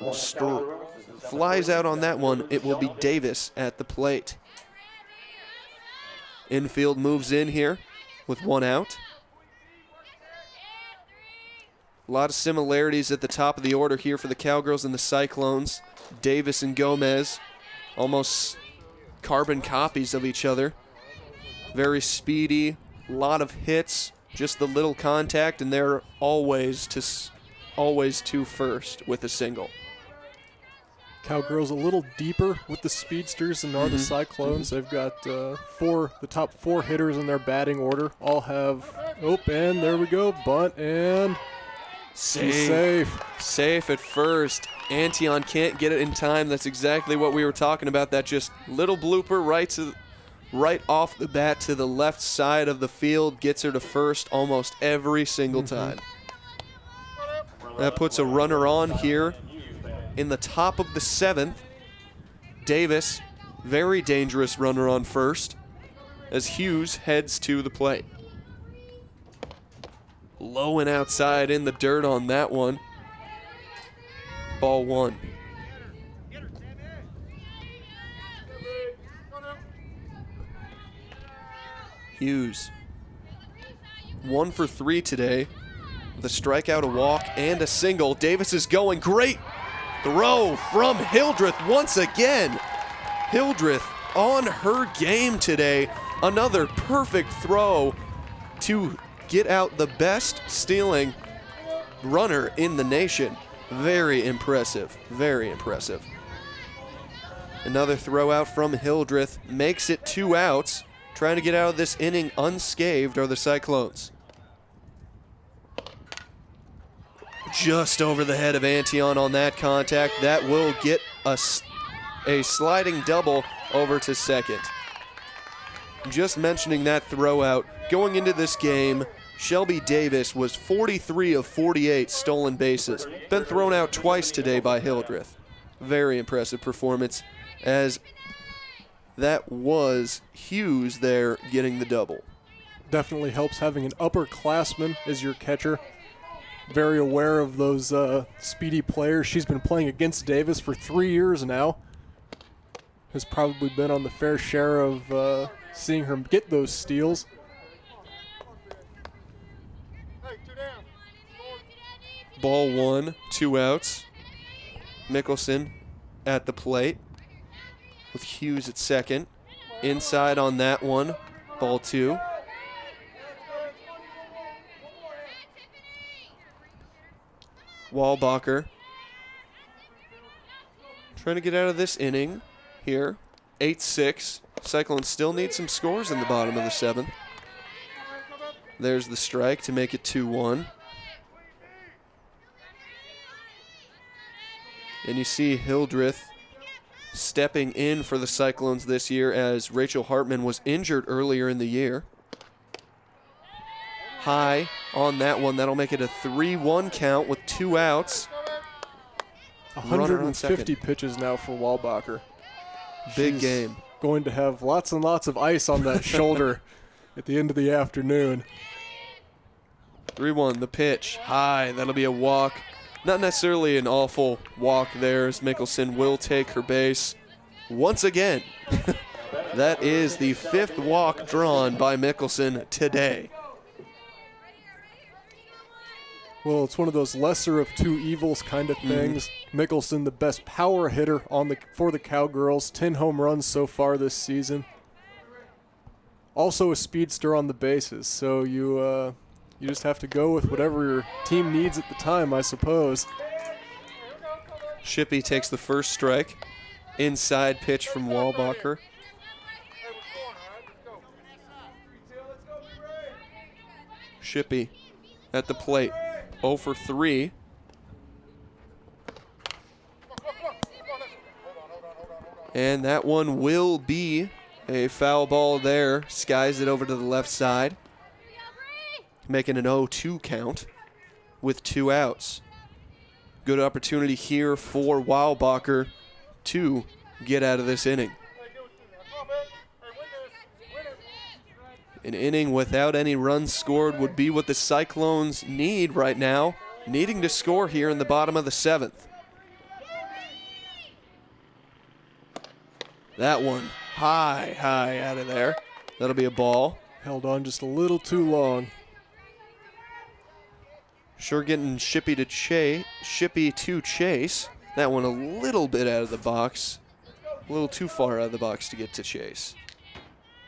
flies out on that one, it will be Davis at the plate. Infield moves in here with 1 out. A lot of similarities at the top of the order here for the Cowgirls and the Cyclones. Davis and Gomez, almost carbon copies of each other. Very speedy, a lot of hits, just the little contact, and they're always to first with a single. Cowgirls a little deeper with the speedsters than are the Cyclones. They've got the top 4 hitters in their batting order. All have, and there we go, bunt, and safe. Safe at first. Antion can't get it in time. That's exactly what we were talking about. That just little blooper right off the bat to the left side of the field gets her to first almost every single time. That puts a runner on here in the top of the 7th. Davis, very dangerous runner on first as Hughes heads to the plate. Low and outside in the dirt on that one. Ball 1. Hughes 1 for 3 today with a strikeout, a walk, and a single. Davis is going. Great throw from Hildreth once again. Hildreth on her game today. Another perfect throw to get out the best stealing runner in the nation. Very impressive, very impressive. Another throw out from Hildreth makes it 2 outs. Trying to get out of this inning unscathed are the Cyclones. Just over the head of Antion on that contact. That will get a sliding double over to second. Just mentioning that throw out. Going into this game, Shelby Davis was 43 of 48 stolen bases. Been thrown out twice today by Hildreth. Very impressive performance as that was Hughes there getting the double. Definitely helps having an upperclassman as your catcher. Very aware of those speedy players. She's been playing against Davis for 3 years now. Has probably been on the fair share of seeing her get those steals. Ball 1, 2 outs. Mickelson at the plate with Hughes at second. Inside on that one, ball 2. Walbacher trying to get out of this inning here. 8-6. Cyclones still need some scores in the bottom of the 7th. There's the strike to make it 2-1. And you see Hildreth stepping in for the Cyclones this year as Rachel Hartman was injured earlier in the year. High on that one. That'll make it a 3-1 count with 2 outs. 150 pitches now for Walbacher. Big She's game. Going to have lots and lots of ice on that shoulder at the end of the afternoon. 3-1, the pitch. High. That'll be a walk. Not necessarily an awful walk there as Mickelson will take her base once again. That is the 5th walk drawn by Mickelson today. Well, it's one of those lesser of two evils kind of things. Mickelson, the best power hitter for the Cowgirls. 10 home runs so far this season. Also a speedster on the bases, so you just have to go with whatever your team needs at the time, I suppose. Shippey takes the first strike. Inside pitch from Walbacher. Shippey at the plate. 0 for 3. And that one will be a foul ball there. Skies it over to the left side. Making an 0-2 count with 2 outs. Good opportunity here for Walbacher to get out of this inning. An inning without any runs scored would be what the Cyclones need right now, needing to score here in the bottom of the 7th. That one high out of there. That'll be a ball. Held on just a little too long. Sure getting Shippey to chase. That one a little bit out of the box. A little too far out of the box to get to Chase.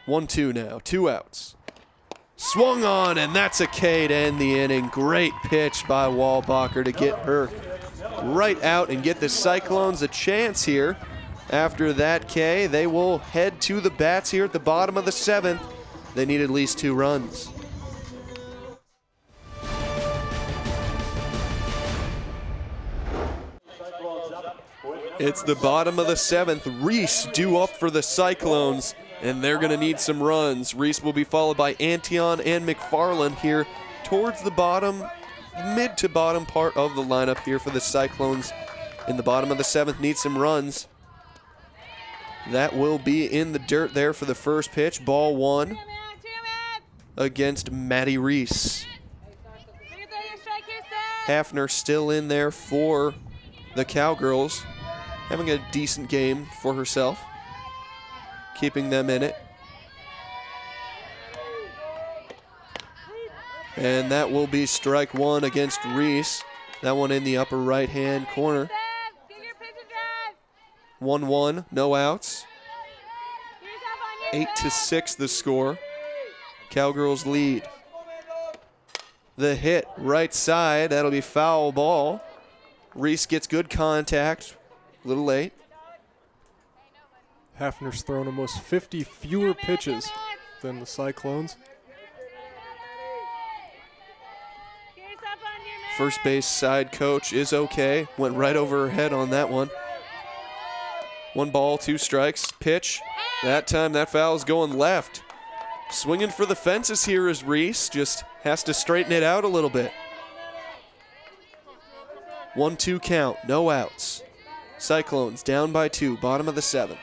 1-2 now, 2 outs. Swung on, and that's a K to end the inning. Great pitch by Walbacher to get her right out and get the Cyclones a chance here. After that K, they will head to the bats here at the bottom of the 7th. They need at least 2 runs. It's the bottom of the 7th. Reese due up for the Cyclones, and they're going to need some runs. Reese will be followed by Antion and McFarland here towards the bottom, mid to bottom part of the lineup here for the Cyclones. In the bottom of the 7th, need some runs. That will be in the dirt there for the first pitch. Ball 1 against Maddie Reese. Hafner still in there for the Cowgirls, having a decent game for herself, keeping them in it. And that will be strike 1 against Reese. That one in the upper right-hand corner. 1-1, no outs. 8-6 the score. Cowgirls lead. The hit right side, that'll be foul ball. Reese gets good contact, a little late. Hafner's thrown almost 50 fewer pitches than the Cyclones. First base side coach is okay. Went right over her head on that one. 1 ball, 2 strikes. Pitch. That time that foul is going left. Swinging for the fences here is Reese. Just has to straighten it out a little bit. 1-2 count. No outs. Cyclones down by 2. Bottom of the 7th.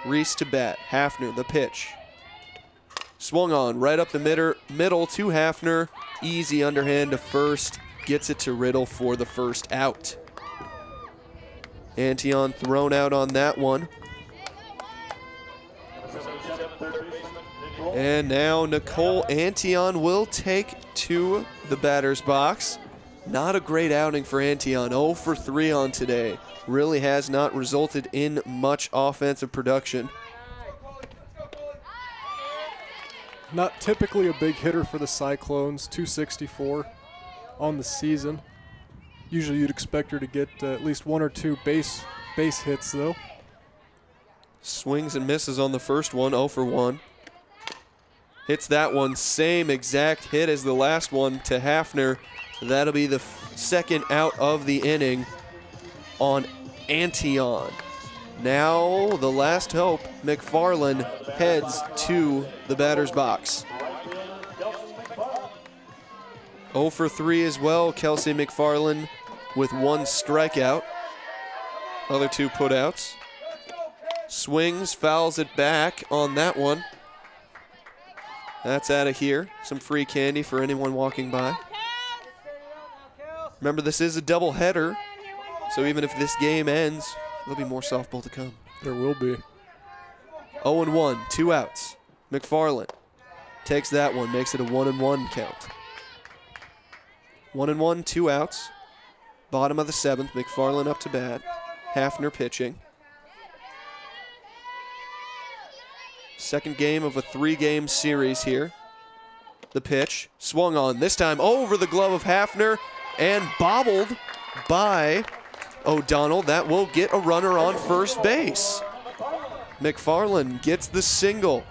Reese to bat. Hafner, the pitch. Swung on right up the middle to Hafner. Easy underhand to first. Gets it to Riddle for the first out. Antion thrown out on that one. And now Nicole Antion will take to the batter's box. Not a great outing for Antion. 0 for 3 on today. Really has not resulted in much offensive production. Not typically a big hitter for the Cyclones. 264 on the season. Usually you'd expect her to get at least 1 or 2 base hits, though. Swings and misses on the first one, 0 for 1. Hits that one, same exact hit as the last one to Hafner. That'll be the second out of the inning on Antion. Now the last hope, McFarland heads to the batter's box. 0 for 3 as well, Kelsey McFarland with 1 strikeout. Other 2 putouts. Swings, fouls it back on that one. That's out of here. Some free candy for anyone walking by. Remember, this is a doubleheader, so even if this game ends, there'll be more softball to come. There will be. 0-1, 2 outs. McFarland takes that one, makes it a 1-1 count. 1-1, 2 outs. Bottom of the 7th, McFarland up to bat. Hafner pitching. Second game of a 3-game series here. The pitch, swung on, this time over the glove of Hafner and bobbled by O'Donnell. That will get a runner on first base. McFarland gets the single.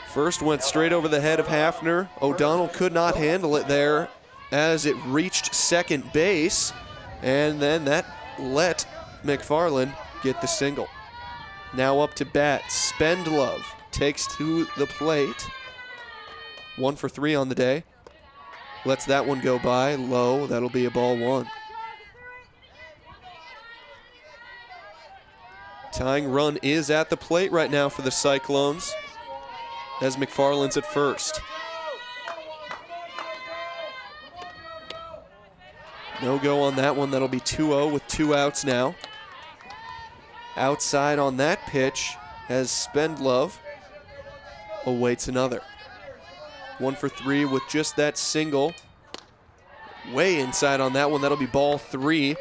First went straight over the head of Hafner. O'Donnell could not handle it there as it reached second base, and then that let McFarland get the single. Now up to bat, Spendlove takes to the plate. 1 for 3 on the day. Lets that one go by, low, that'll be a ball 1. Tying run is at the plate right now for the Cyclones as McFarland's at first. No go on that one, that'll be 2-0 with 2 outs now. Outside on that pitch as Spendlove awaits another. 1 for 3 with just that single. Way inside on that one, that'll be ball 3.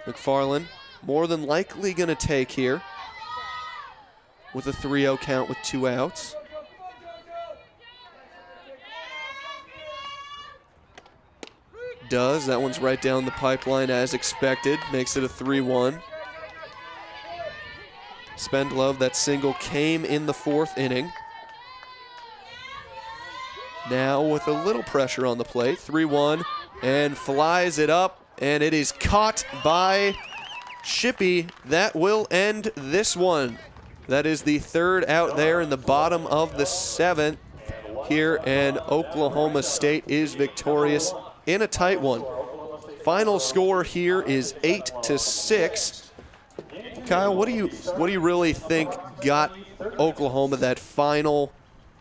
McFarland more than likely gonna take here with a 3-0 count with 2 outs. Does, that one's right down the pipeline as expected, makes it a 3-1. Spendlove, that single came in the 4th inning. Now with a little pressure on the plate, 3-1, and flies it up, and it is caught by Shippey. That will end this one. That is the 3rd out there in the bottom of the 7th here, and Oklahoma State is victorious in a tight one. Final score here is 8-6. Kyle, what do you really think got Oklahoma that final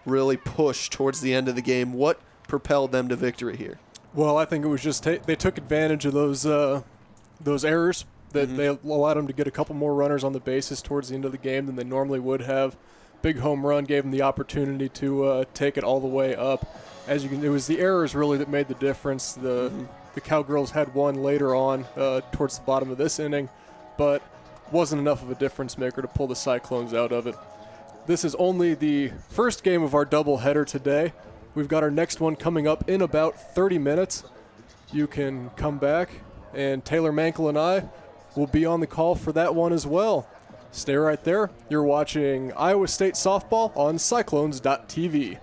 really push towards the end of the game? What propelled them to victory here? Well, I think it was just they took advantage of those errors that they allowed them to get a couple more runners on the bases towards the end of the game than they normally would have. Big home run gave them the opportunity to take it all the way up. As you can, it was the errors really that made the difference. The Cowgirls had one later on towards the bottom of this inning, but wasn't enough of a difference maker to pull the Cyclones out of it. This is only the first game of our doubleheader today. We've got our next one coming up in about 30 minutes. You can come back, and Taylor Mankel and I will be on the call for that one as well. Stay right there. You're watching Iowa State softball on Cyclones.tv.